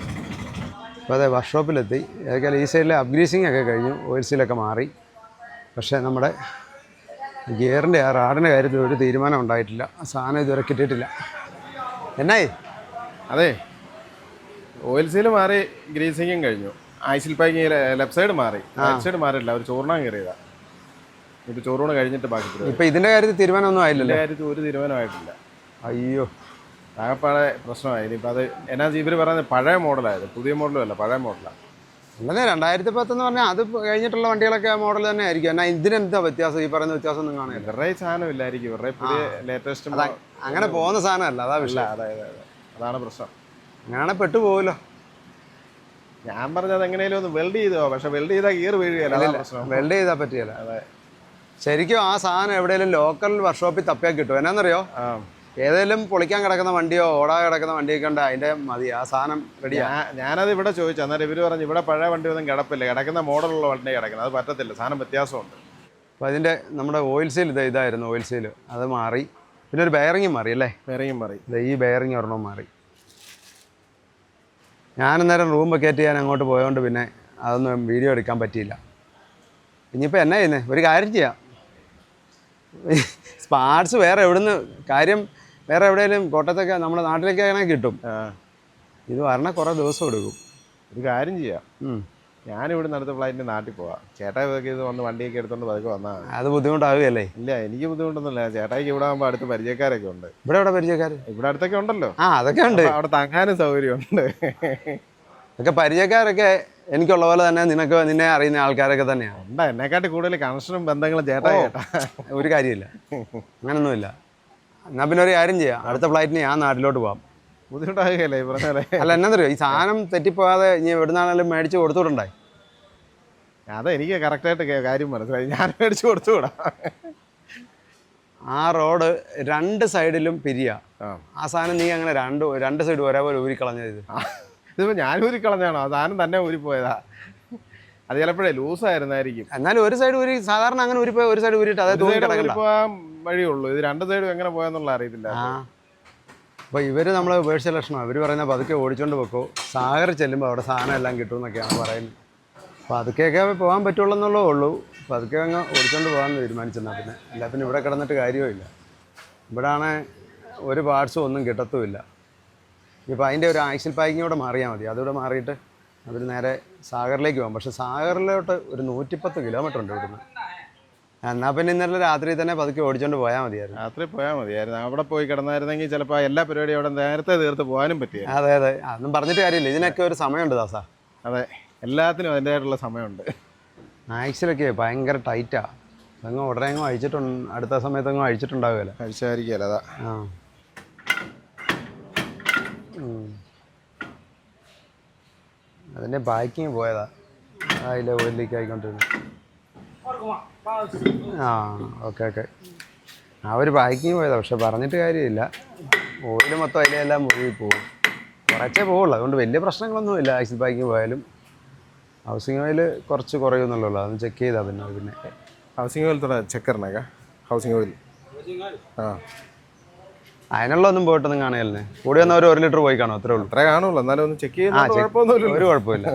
A: അപ്പോൾ അതെ, വർക്ക്ഷോപ്പിലെത്തി. ഏതൊക്കെയാലും ഈ സൈഡിലെ അപ്ഗ്രീസിങ് ഒക്കെ കഴിഞ്ഞു, ഓയിൽ സീലൊക്കെ മാറി. പക്ഷേ നമ്മുടെ ഗിയറിൻ്റെ റാഡിൻ്റെ കാര്യത്തിൽ ഒരു തീരുമാനം ഉണ്ടായിട്ടില്ല. ആ സാധനം ഇതുവരെ കിട്ടിയിട്ടില്ല. എന്നായി?
B: അതെ, ഓയിൽ സീല് മാറി, ഗ്രീസിങ്ങും കഴിഞ്ഞു, ഐസിൽ പാക്കിങ് ലെഫ്റ്റ് സൈഡ് മാറി, റൈറ്റ് സൈഡ് മാറിയില്ല. അവർ ചോറിനാൻ കയറിയതാ. ഇപ്പോൾ ചോറൂണ് കഴിഞ്ഞിട്ട് ബാക്കി.
A: ഇപ്പോൾ ഇതിൻ്റെ കാര്യത്തിൽ തീരുമാനമൊന്നും ആയില്ലല്ലോ?
B: കാര്യത്തിൽ ഒരു തീരുമാനമായിട്ടില്ല.
A: അയ്യോ,
B: ആകെപ്പാടെ പ്രശ്നമായി. ഇനിയിപ്പോൾ അത് എന്നാ ഇവർ പറയുന്നത് പഴയ മോഡലായത്, പുതിയ മോഡലും അല്ല, പഴയ മോഡലാണ്.
A: അല്ലേ 2010 എന്ന് പറഞ്ഞാൽ അത് കഴിഞ്ഞിട്ടുള്ള വണ്ടികളൊക്കെ ആ മോഡൽ തന്നെ ആയിരിക്കും. എന്നാൽ ഇതിനെന്താ വ്യത്യാസം? ഈ പറയുന്ന വ്യത്യാസം ഒന്നും കാണില്ല.
B: ഇവരുടെ സാധനം ഇല്ലായിരിക്കും, ഇവരുടെ പുതിയ ലേറ്റസ്റ്റ്
A: അങ്ങനെ പോകുന്ന സാധനമല്ല, അതാ വിഷയം.
B: അതാണ് പ്രശ്നം.
A: ഞാനെ പെട്ടുപോകുമല്ലോ.
B: ഞാൻ പറഞ്ഞത് എങ്ങനെയാലും ഒന്ന് വെൽഡ് ചെയ്തോ, പക്ഷെ വെൽഡ് ചെയ്താൽ ഗിയർ വീഴുകയല്ല പ്രശ്നം.
A: വെൽഡ് ചെയ്താൽ പറ്റിയല്ല. അതെ, ശരിക്കും ആ സാധനം എവിടെയെങ്കിലും ലോക്കൽ വർക്ക്ഷോപ്പിൽ തപ്പിയാൽ കിട്ടും. എന്നാന്നറിയോ, ഏതെങ്കിലും പൊളിക്കാൻ കിടക്കുന്ന വണ്ടിയോ ഓടാതെ കിടക്കുന്ന വണ്ടിയൊക്കെ ഉണ്ട്, അതിൻ്റെ മതി, ആ സാധനം റെഡിയാ.
B: ഞാനത് ഇവിടെ ചോദിച്ചു, അന്നേരം ഇവർ പറഞ്ഞു ഇവിടെ പഴയ വണ്ടി ഒന്നും കിടപ്പില്ല, കിടക്കുന്ന മോഡലുള്ള വണ്ടി കിടക്കുന്നത്, അത് പറ്റത്തില്ല, സാധനം വ്യത്യാസമുണ്ട്.
A: അപ്പോൾ അതിൻ്റെ നമ്മുടെ ഓയിൽ സീൽ ഇതായിരുന്നു ഓയിൽ സീൽ, അത് മാറി. പിന്നെ ഒരു ബെയറിങ്ങും മാറി അല്ലേ?
B: ബെയറിങ്ങും മാറി.
A: ഈ ബെയറിങ് ഒരെണ്ണം മാറി. ഞാനന്നേരം റൂം വെക്കേറ്റ് ചെയ്യാൻ അങ്ങോട്ട് പോയതുകൊണ്ട് പിന്നെ അതൊന്നും വീഡിയോ എടുക്കാൻ പറ്റിയില്ല. ഇനിയിപ്പോൾ എന്നാ ചെയ്യുന്നത്? ഒരു കാര്യം ചെയ്യാം, സ്പാർട്സ് വേറെ എവിടുന്ന് കാര്യം വേറെ എവിടെയെങ്കിലും കോട്ടയത്തൊക്കെ നമ്മുടെ നാട്ടിലൊക്കെ ആണെങ്കിൽ കിട്ടും. ഇത് വരണ കുറേ ദിവസം എടുക്കും.
B: ഒരു കാര്യം ചെയ്യാം, ഞാനിവിടെ അടുത്ത ഫ്ലൈറ്റിന് നാട്ടിൽ പോവാം. ചേട്ടായി ഇതൊക്കെ ഇത് വന്ന് വണ്ടിയൊക്കെ എടുത്തോണ്ട് പതുക്കെ വന്നാൽ അത്
A: ബുദ്ധിമുട്ടാവുകയല്ലേ?
B: ഇല്ല, എനിക്ക് ബുദ്ധിമുട്ടൊന്നുമില്ല. ചേട്ടായിക്ക് ഇവിടെ ആകുമ്പോൾ അടുത്ത് പരിചയക്കാരൊക്കെ ഉണ്ട്.
A: ഇവിടെ പരിചയക്കാർ
B: ഇവിടെ അടുത്തൊക്കെ ഉണ്ടല്ലോ.
A: അതൊക്കെ ഉണ്ട്.
B: അവിടെ തങ്ങാനും സൗകര്യമുണ്ട്.
A: ഒക്കെ പരിചയക്കാരൊക്കെ എനിക്കുള്ള പോലെ തന്നെ നിന്നെ അറിയുന്ന ആൾക്കാരൊക്കെ തന്നെയാണ്.
B: എന്താ എന്നെക്കാട്ടി കൂടുതൽ കണക്ഷനും ബന്ധങ്ങളും ചേട്ടാ ചേട്ടാ.
A: ഒരു കാര്യമില്ല, അങ്ങനൊന്നുമില്ല. എന്നാൽ പിന്നെ ഒരു കാര്യം ചെയ്യാം, അടുത്ത ഫ്ലൈറ്റിന് ഞാൻ നാട്ടിലോട്ട് പോകാം.
B: ബുദ്ധിമുട്ടാകുകയല്ലേ ഈ പറഞ്ഞാലേ.
A: അല്ല എന്നറിയോ, ഈ സാധനം തെറ്റിപ്പോകാതെ ഇനി എവിടുന്നാണെങ്കിലും മേടിച്ച് കൊടുത്തുവിടണ്ടേ?
B: അതെ, എനിക്ക് കറക്റ്റായിട്ട് കാര്യം മനസ്സിലായി. ഞാൻ മേടിച്ച് കൊടുത്തുകൂടാ.
A: ആ റോഡ് 2 സൈഡിലും പിരിയാ. ആ സാധനം നീ അങ്ങനെ രണ്ട് സൈഡ് ഒരേപോലെ ഊരിക്കളഞ്ഞത്.
B: ഇതിപ്പോൾ ഞാൻ ഊരിക്കളഞ്ഞാണോ? ആ സാധനം തന്നെ ഊരിപ്പോയതാ. അത് ചിലപ്പോഴേ ലൂസായിരുന്നായിരിക്കും.
A: എന്നാലും ഒരു സൈഡ് ഊരി, സാധാരണ അങ്ങനെ ഊരിപ്പോയി ഒരു സൈഡ് ഊരിയിട്ട് അതേ
B: പോകാൻ വഴിയുള്ളൂ. ഇത് 2 സൈഡും എങ്ങനെ പോയെന്നുള്ള അറിയത്തില്ല.
A: അപ്പോൾ ഇവര് നമ്മളെ വേഴ്ച ലക്ഷണം, ഇവർ പറയുന്ന പതുക്കെ ഓടിച്ചോണ്ട് വെക്കോ, സാഗർ ചെല്ലുമ്പോൾ അവിടെ സാധനം എല്ലാം കിട്ടുമെന്നൊക്കെയാണ് പറയുന്നത്. അപ്പോൾ അതൊക്കെയൊക്കെ പോകാൻ പറ്റുള്ളൂ എന്നുള്ളതേ ഉള്ളൂ. അപ്പോൾ അതൊക്കെ അങ്ങ് ഓടിച്ചോണ്ട് പോകാൻ തീരുമാനിച്ചെന്നാൽ പിന്നെ പിന്നെ ഇവിടെ കിടന്നിട്ട് കാര്യമില്ല. ഇവിടെ ആണെ ഒരു പാർട്സും ഒന്നും കിട്ടത്തുമില്ല. ഇപ്പോൾ അതിൻ്റെ ഒരു ആക്സിൽ പാക്കിങ് കൂടെ മാറിയാൽ മതി. അതുകൂടെ മാറിയിട്ട് അതിന് നേരെ സാഗറിലേക്ക് പോകാം. പക്ഷേ സാഗറിലോട്ട് ഒരു 110 കിലോമീറ്റർ ഉണ്ട് ഇവിടുന്ന്. എന്നാൽ പിന്നെ ഇന്നലെ രാത്രി തന്നെ പതുക്കെ ഓടിച്ചോണ്ട് പോയാൽ മതിയായിരുന്നു.
B: രാത്രി പോയാൽ മതിയായിരുന്നു. അവിടെ പോയി കിടന്നായിരുന്നെങ്കിൽ ചിലപ്പോൾ എല്ലാ പരിപാടിയും അവിടെ നേരത്തെ തീർത്ത് പോകാനും പറ്റിയ.
A: അതെ അതൊന്നും പറഞ്ഞിട്ട് കാര്യമില്ല, ഇതിനൊക്കെ ഒരു സമയമുണ്ട് ദാസാ.
B: അതെ, എല്ലാത്തിനും അതിൻ്റെതായിട്ടുള്ള സമയമുണ്ട്.
A: ആക്സിലൊക്കെ ഭയങ്കര ടൈറ്റാണ്. അങ്ങ് ഉടനെ അങ്ങ് അഴിച്ചിട്ടുണ്ട്, അടുത്ത സമയത്തങ്ങ് അഴിച്ചിട്ടുണ്ടാവുമല്ലോ.
B: അഴിച്ചായിരിക്കുമല്ലോ. അതാ
A: അതിൻ്റെ ബാക്കിങ് പോയതാ, അതിലെ ഓയിൽ ലീക്ക് ആയിക്കൊണ്ടിരുന്നു. ഓക്കെ ആ ഒരു ബാക്കിങ് പോയതാ. പക്ഷെ പറഞ്ഞിട്ട് കാര്യമില്ല, ഓയിൽ മൊത്തം അതിലെല്ലാം മുഴുകി പോകും. കുറച്ചേ പോവുള്ളൂ, അതുകൊണ്ട് വലിയ പ്രശ്നങ്ങളൊന്നുമില്ല. ആക്സിൽ ബാക്കിങ് പോയാലും ഹൗസിംഗ് ഓയിൽ കുറച്ച് കുറയുമെന്നുള്ളൂ. അതൊന്ന് ചെക്ക് ചെയ്താൽ പിന്നെ
B: ഹൗസിംഗ് ഓയിൽ ചെക്കറിനൊക്കെ ഹൗസിംഗ് ഓയിൽ
A: അതിനുള്ള ഒന്നും പോയിട്ടൊന്നും കാണുകയല്ലേ. കൂടി വന്ന ഒരു 1 ലിറ്റർ പോയി കാണും, അത്രേ ഉള്ളൂ.
B: അത്രേ കാണുള്ളൂ. എന്നാലും ഒന്ന് ചെക്ക് ചെയ്യുന്ന
A: ഒരു കുഴപ്പമില്ല.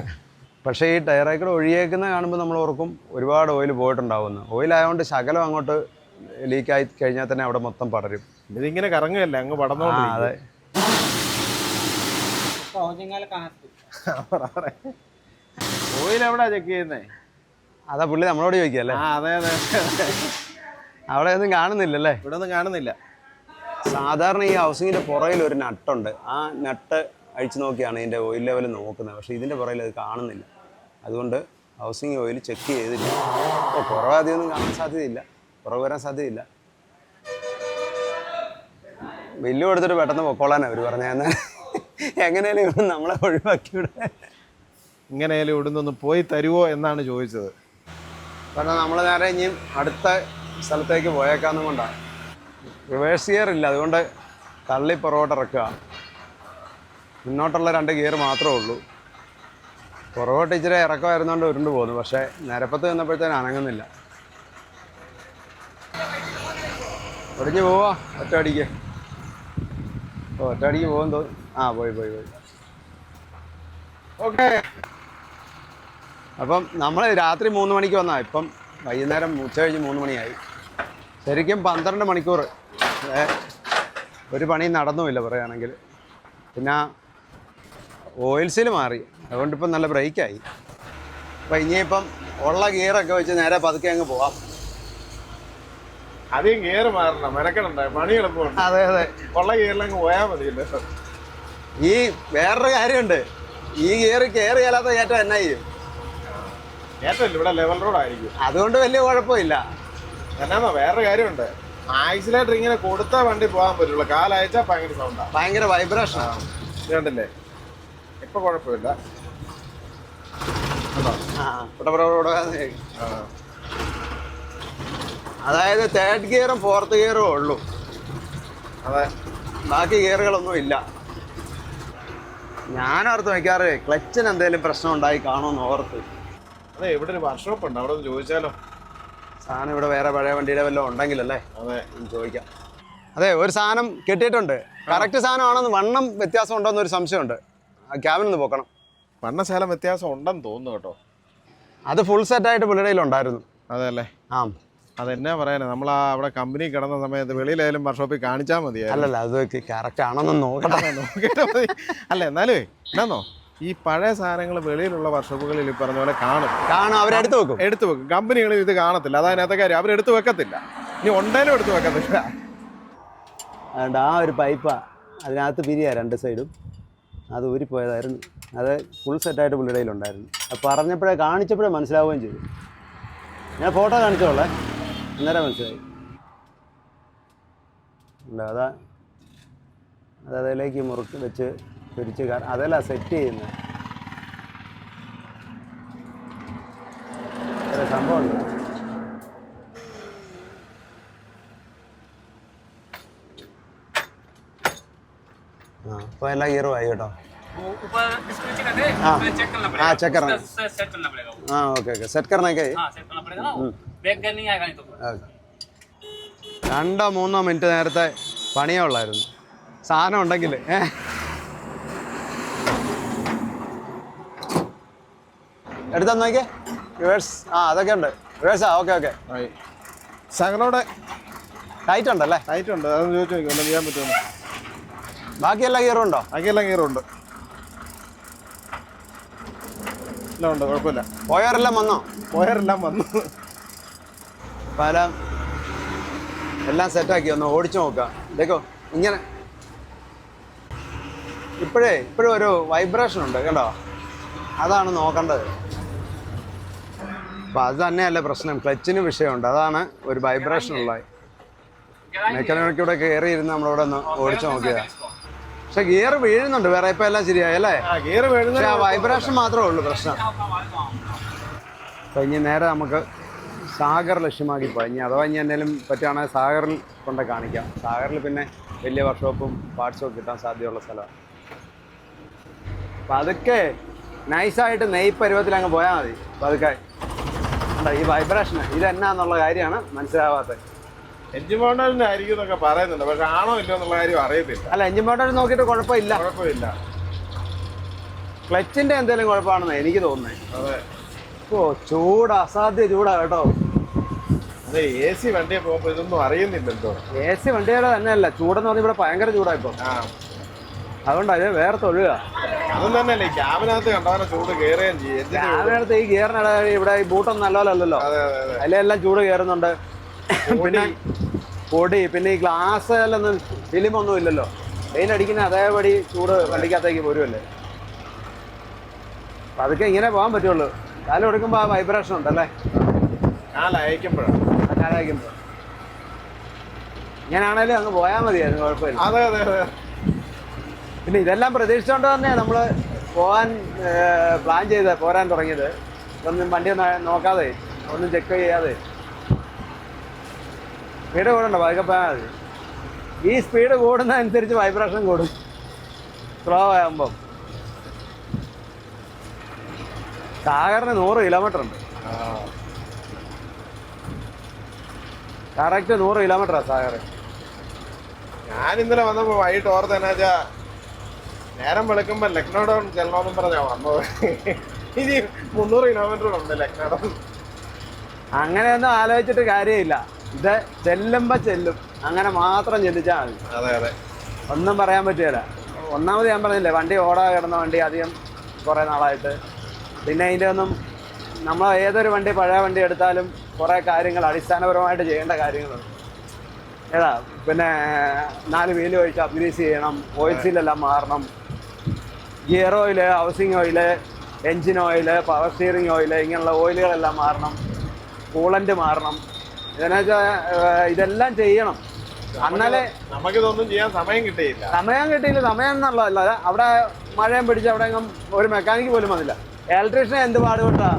A: പക്ഷേ ഈ ടയറേക്കൂടെ ഒഴിയേക്കുന്ന കാണുമ്പോൾ നമ്മൾ ഓർക്കും ഒരുപാട് ഓയിൽ പോയിട്ടുണ്ടാവുമെന്ന്. ഓയിലായതുകൊണ്ട് ശകലം അങ്ങോട്ട് ലീക്കായി കഴിഞ്ഞാൽ തന്നെ അവിടെ മൊത്തം പടരും.
B: ഇതിങ്ങനെ കറങ്ങുകയല്ലേ, അങ്ങ് പടർന്നോണ്ട്.
A: അതെ,
B: ഓയിൽ എവിടാ ചെക്ക് ചെയ്യുന്നേ?
A: അതാ പുള്ളി നമ്മളോട് ചോദിക്കല്ലേ.
B: അതെ
A: അവിടെ ഒന്നും കാണുന്നില്ലല്ലേ?
B: ഇവിടെ ഒന്നും കാണുന്നില്ല.
A: സാധാരണ ഈ ഹൗസിങ്ങിൻ്റെ പുറകിൽ ഒരു നട്ടുണ്ട്. ആ നട്ട് അഴിച്ചു നോക്കിയാണ് ഇതിൻ്റെ ഓയിൽ ലെവൽ നോക്കുന്നത്. പക്ഷേ ഇതിൻ്റെ പുറകിൽ അത് കാണുന്നില്ല. അതുകൊണ്ട് ഹൗസിംഗ് ഓയിൽ ചെക്ക് ചെയ്തില്ല. അപ്പോൾ കുറവാധികമൊന്നും കാണാൻ സാധ്യതയില്ല, കുറവ് വരാൻ സാധ്യതയില്ല. ബില്ല് കൊടുത്തിട്ട് പെട്ടെന്ന് പൊക്കോളാനാണ് അവർ പറഞ്ഞാൽ. എങ്ങനെയാലും ഇവിടെ നമ്മളെ ഒഴിവാക്കി വിടാൻ.
B: ഇങ്ങനെയാലും ഇവിടുന്ന് ഒന്ന് പോയി തരുമോ എന്നാണ് ചോദിച്ചത്.
A: കാരണം നമ്മൾ നേരെ ഇനിയും അടുത്ത സ്ഥലത്തേക്ക് പോയേക്കാന്നും കൊണ്ടാണ്. റിവേഴ്സ് ഗിയർ ഇല്ല, അതുകൊണ്ട് തള്ളി പുറകോട്ട് ഇറക്കുക. മുന്നോട്ടുള്ള 2 ഗിയർ മാത്രമേ ഉള്ളൂ. പുറകോട്ട് ഇച്ചിരി ഇറക്കമായിരുന്നുകൊണ്ട് ഉരുണ്ട് പോകുന്നു. പക്ഷേ നിരപ്പത്ത് നിന്നപ്പോഴത്തേനും അനങ്ങുന്നില്ല. ഒടിഞ്ഞ് പോവാ ഒറ്റയടിക്ക്. ഒറ്റയടിക്ക് പോകും തോന്നുന്നു. പോയി. ഓക്കെ. അപ്പം നമ്മൾ രാത്രി 3 മണിക്ക് വന്നാൽ ഇപ്പം വൈകുന്നേരം ഉച്ച കഴിഞ്ഞ് 3 മണിയായി. ശരിക്കും 12 മണിക്കൂർ ഒരു പണി നടന്നുമില്ല പറയുകയാണെങ്കിൽ. പിന്നെ ഓയിൽസിൽ മാറി, അതുകൊണ്ടിപ്പം നല്ല ബ്രേക്കായി. അപ്പം ഇനിയിപ്പം ഉള്ള ഗിയറൊക്കെ വെച്ച് നേരെ പതുക്കെ അങ്ങ് പോവാം.
B: അധികം ഗിയർ മാറണം, മെനക്കെടണ്ട, പണി എളുപ്പമുണ്ട്.
A: അതെ
B: ഉള്ള ഗിയറിലങ്ങ് പോയാൽ മതിയല്ലോ.
A: ഈ വേറൊരു കാര്യമുണ്ട്, ഈ ഗിയർ കെയർ ചെയ്യാത്ത കയറ്റം എന്നാ ചെയ്യും?
B: കയറ്റമില്ല, ഇവിടെ ലെവൽ റോഡായിരിക്കും. അതുകൊണ്ട്
A: വലിയ കുഴപ്പമില്ല.
B: എന്നാന്നോ വേറൊരു കാര്യമുണ്ട്, ആക്സിലേറ്റർ ഇങ്ങനെ കൊടുത്താൽ വണ്ടി പോകാൻ പറ്റുള്ളൂ. കാലയച്ചാൽ ഭയങ്കര സൗണ്ടാണ്,
A: ഭയങ്കര വൈബ്രേഷൻ.
B: കണ്ടില്ലേ? ഇപ്പൊ കുഴപ്പമില്ല.
A: അതായത് 3rd ഗിയറും 4th ഗിയറും ഉള്ളൂ.
B: അതെ,
A: ബാക്കി ഗിയറുകളൊന്നും ഇല്ല. ഞാനോർത്ത് വയ്ക്കാറ് ക്ലച്ചിന് എന്തെങ്കിലും പ്രശ്നം ഉണ്ടായി കാണുമെന്ന് ഓർത്ത്.
B: അതെ, ഇവിടെ ഒരു വർക്ക്ഷോപ്പ് ഉണ്ട്, അവിടെ ഒന്ന് ചോദിച്ചാലോ?
A: സാധനം ഇവിടെ വേറെ പഴയ വണ്ടിയുടെ വല്ലതും ഉണ്ടെങ്കിലല്ലേ?
B: അതെ,
A: ചോദിക്കാം. അതെ, ഒരു സാധനം കിട്ടിയിട്ടുണ്ട്. കറക്റ്റ് സാധനമാണെന്ന് വണ്ണം വ്യത്യാസം ഉണ്ടോ എന്നൊരു സംശയമുണ്ട്. ക്യാബിനൊന്ന് പോക്കണം.
B: വണ്ണശാലം വ്യത്യാസം ഉണ്ടെന്ന് തോന്നുന്നു കേട്ടോ.
A: അത് ഫുൾ സെറ്റായിട്ട് പുള്ളിയുടെ ഉണ്ടായിരുന്നു.
B: അതെ അല്ലേ?
A: അതെന്നാ
B: പറയാനാ, നമ്മൾ അവിടെ കമ്പനി കിടന്ന സമയത്ത് വെളിയിലായാലും വർക്ക്ഷോപ്പിൽ കാണിച്ചാൽ മതി.
A: അല്ലല്ല, അത് കറക്റ്റ് ആണെന്ന് നോക്കട്ടെ.
B: മതി. അല്ല എന്നാലേ എന്നാന്നോ, ഈ പഴയ സാധനങ്ങൾ വെളിയിലുള്ള വർക്ക്ഷോപ്പുകളിൽ ഈ പറഞ്ഞ പോലെ കാണും,
A: അവരെടുത്ത്
B: വെക്കും. കമ്പനികളിൽ ഇത് കാണത്തില്ല, അതതിനകത്തെ കാര്യം. അവരെടുത്ത് വെക്കത്തില്ല, ഇനി ഉണ്ടേലും എടുത്ത് വെക്കത്തില്ല.
A: അതുകൊണ്ട് ആ ഒരു പൈപ്പാ അതിനകത്ത് പിരിയാ 2 സൈഡും. അത് ഊരിപ്പോയതായിരുന്നു. അത് ഫുൾ സെറ്റായിട്ട് പുള്ളിയുടെ കയ്യിലുണ്ടായിരുന്നു. അത് പറഞ്ഞപ്പോഴേ കാണിച്ചപ്പോഴേ മനസ്സിലാവുകയും ചെയ്തു. ഞാൻ ഫോട്ടോ കാണിച്ചോളേ, അന്നേരം മനസ്സിലായി. അതാ അത് അതിലേക്ക് മുറുക്കി വെച്ച് പിരിച്ച് അതല്ല സെറ്റ് ചെയ്യുന്നത്. സംഭവമുണ്ട്. അപ്പോൾ എല്ലാ ഗിയറും ആയി കേട്ടോ. चेक करना सेट करना पड़ेगा। हाँ ओके ओके सेट करना है क्या? हाँ सेट करना पड़ेगा ना, बैक गेयर नहीं आएगा नहीं तो। 2-3 മിനിറ്റ് നേരത്തെ പണിയേ ഉള്ളായിരുന്നു സാധനം ഉണ്ടെങ്കിൽ. എടുത്താ നോക്കിയേ റിവേഴ്സ്. അതൊക്കെ ഉണ്ട് റിവേഴ്സാ. Okay okay.
B: സകലോടെ
A: ടൈറ്റ് ഉണ്ടല്ലേ?
B: ടൈറ്റ് ഉണ്ട്. അതൊന്ന് ചോദിച്ചു നോക്കി ഒന്നും ചെയ്യാൻ പറ്റുമോ?
A: ബാക്കി എല്ലാ ഗിയറും ഉണ്ടോ?
B: ബാക്കിയെല്ലാം ഗിയറുണ്ട്. എല്ലാം ഉണ്ട്, കുഴപ്പമില്ല.
A: പോയവരെല്ലാം വന്നോ?
B: പോയവരെല്ലാം വന്നു.
A: പല എല്ലാം സെറ്റാക്കി ഒന്ന് ഓടിച്ചു നോക്കാം. ഇതേക്കോ ഇങ്ങനെ ഇപ്പോഴും ഒരു വൈബ്രേഷൻ ഉണ്ട് കേട്ടോ, അതാണ് നോക്കേണ്ടത്. അപ്പം അത് തന്നെയല്ല പ്രശ്നം, ക്ലച്ചിന് വിഷയമുണ്ട്, അതാണ് ഒരു വൈബ്രേഷൻ ഉള്ളത്. മെക്കാനിക്കൂടെ കയറി ഇരുന്ന് നമ്മളിവിടെ ഒന്ന് ഓടിച്ചു നോക്കിയതാണ്. പക്ഷെ ഗിയർ വീഴുന്നുണ്ട് വേറെ, ഇപ്പം എല്ലാം ശരിയായി അല്ലേ?
B: ഗിയർ വീഴുന്ന
A: വൈബ്രേഷൻ മാത്രമേ ഉള്ളൂ പ്രശ്നം. അപ്പം ഇനി നേരെ നമുക്ക് സാഗർ ലക്ഷ്യമാക്കി പോയി. ഇനി അഥവാ ഇനി എന്തെങ്കിലും പറ്റുകയാണെങ്കിൽ സാഗറിൽ കൊണ്ട് കാണിക്കാം. സാഗറിൽ പിന്നെ വലിയ വർക്ക്ഷോപ്പും പാർട്സും കിട്ടാൻ സാധ്യതയുള്ള സ്ഥലമാണ്. അപ്പം അതൊക്കെ നൈസായിട്ട് നെയ്പരുവത്തിൽ അങ്ങ് പോയാൽ മതി. പതുക്കെ ഈ വൈബ്രേഷൻ ഇതെന്നാന്നുള്ള കാര്യമാണ് മനസ്സിലാവാത്തത്.
B: എഞ്ചിൻ മോട്ടറിന്റെ ആയിരിക്കും എന്നൊക്കെ പറയുന്നുണ്ട്, പക്ഷെ ആണോ ഇല്ലോ എന്നുള്ള കാര്യം അറിയത്തില്ല.
A: അല്ല എഞ്ചിൻ മോട്ടർ നോക്കിയിട്ട് കുഴപ്പമില്ല. ക്ലച്ചിന്റെ എന്തെങ്കിലും കുഴപ്പമാണെന്ന് എനിക്ക് തോന്നുന്നത്.
B: അതെ.
A: ഓ ചൂട് അസാധ്യ ചൂടാ കേട്ടോ.
B: അതെ, എ സി വണ്ടിയെ പോകുമ്പോ ഇതൊന്നും അറിയുന്നില്ലല്ലോ.
A: എ സി വണ്ടിയുടെ തന്നെയല്ല, ചൂടെന്ന് പറഞ്ഞാൽ ഇവിടെ ഭയങ്കര ചൂടാ ഇപ്പൊ. അതുകൊണ്ടാ ഇത് വേറെ തൊഴുക.
B: അതും തന്നെയല്ലേ ക്യാബിനകത്ത് കണ്ടവരെ ചൂട് കയറുകയും ചെയ്യും.
A: ക്യാബിനകത്ത് ഈ ഗിയറിനിട ഇവിടെ ഈ ബൂട്ടൊന്നും നല്ലതല്ലല്ലോ, അതിലെല്ലാം ചൂട് കയറുന്നുണ്ട്. പിന്നെ പൊടി, പിന്നെ ഈ ഗ്ലാസ്സിലൊന്നും ഫിലിമൊന്നും ഇല്ലല്ലോ, വെയിലടിക്കുന്ന അതേപടി ചൂട് വണ്ടിക്കകത്തേക്ക് പോരുമല്ലേ. അപ്പം അതൊക്കെ ഇങ്ങനെ പോകാൻ പറ്റുള്ളൂ. കാലം എടുക്കുമ്പോൾ ആ വൈബ്രേഷൻ ഉണ്ടല്ലേ,
B: കാലയക്കുമ്പോഴാണ്.
A: കാലയക്കുമ്പോൾ ഇങ്ങനാണേലും അങ്ങ് പോയാൽ മതിയായിരുന്നു, കുഴപ്പമില്ല.
B: അതെ അതെ അതെ.
A: പിന്നെ ഇതെല്ലാം പ്രതീക്ഷിച്ചുകൊണ്ട് തന്നെയാണ് നമ്മൾ പോകാൻ പ്ലാൻ ചെയ്ത് പോരാൻ തുടങ്ങിയത്. ഒന്നും വണ്ടി നോക്കാതെ ഒന്നും ചെക്ക് ചെയ്യാതെ സ്പീഡ് കൂടണ്ട, പതുക്കെ പോയാൽ മതി. ഈ സ്പീഡ് കൂടുന്നതനുസരിച്ച് വൈബ്രേഷൻ കൂടും സ്ലോ ആകുമ്പം. സാഗറിന് 100 കിലോമീറ്റർ ഉണ്ട്, കറക്റ്റ് 100 കിലോമീറ്ററാണ് സാഗർ.
B: ഞാൻ ഇന്നലെ വന്നപ്പോൾ വൈകിട്ട് ഓർത്ത് എന്നാ വെച്ചാൽ നേരം വെളുക്കുമ്പോൾ ലക്നൗ ഡൗൺ ചെല്ലണമെന്നും പറഞ്ഞാ വന്നത്. ഇനി 300 കിലോമീറ്റർ ഉണ്ട് ലക്നൗ ഡൗൺ.
A: അങ്ങനെയൊന്നും ആലോചിച്ചിട്ട് കാര്യമില്ല, ഇത് ചെല്ലുമ്പോൾ ചെല്ലും, അങ്ങനെ മാത്രം ചിന്തിച്ചാൽ മതി.
B: അതെ അതെ,
A: ഒന്നും പറയാൻ പറ്റുകയില്ല. ഒന്നാമത് ഞാൻ പറഞ്ഞില്ലേ, വണ്ടി ഓടാതെ കിടന്ന വണ്ടി അധികം കുറേ നാളായിട്ട്. പിന്നെ അതിൻ്റെ ഒന്നും നമ്മൾ ഏതൊരു വണ്ടി പഴയ വണ്ടി എടുത്താലും കുറേ കാര്യങ്ങൾ അടിസ്ഥാനപരമായിട്ട് ചെയ്യേണ്ട കാര്യങ്ങളുണ്ട്. ഏതാ പിന്നെ 4 വീല് ഒഴിച്ച് അപ്ഗ്രീസ് ചെയ്യണം, ഓയിൽ സീലെല്ലാം മാറണം, gear oil, housing oil, engine oil, power steering oil, ഇങ്ങനെയുള്ള ഓയിലുകളെല്ലാം മാറണം, കൂളൻ്റ് മാറണം. ഇതെന്നു വെച്ചാൽ ഇതെല്ലാം ചെയ്യണം. എന്നാലേ
B: നമുക്കിതൊന്നും ചെയ്യാൻ സമയം കിട്ടിയില്ല.
A: സമയം എന്നുള്ളതല്ല, അവിടെ മഴയും പിടിച്ച് അവിടെ ഒരു മെക്കാനിക്ക് പോലും വന്നില്ല. ഇലക്ട്രീഷ്യനെ എന്ത് പാടുപെട്ടാ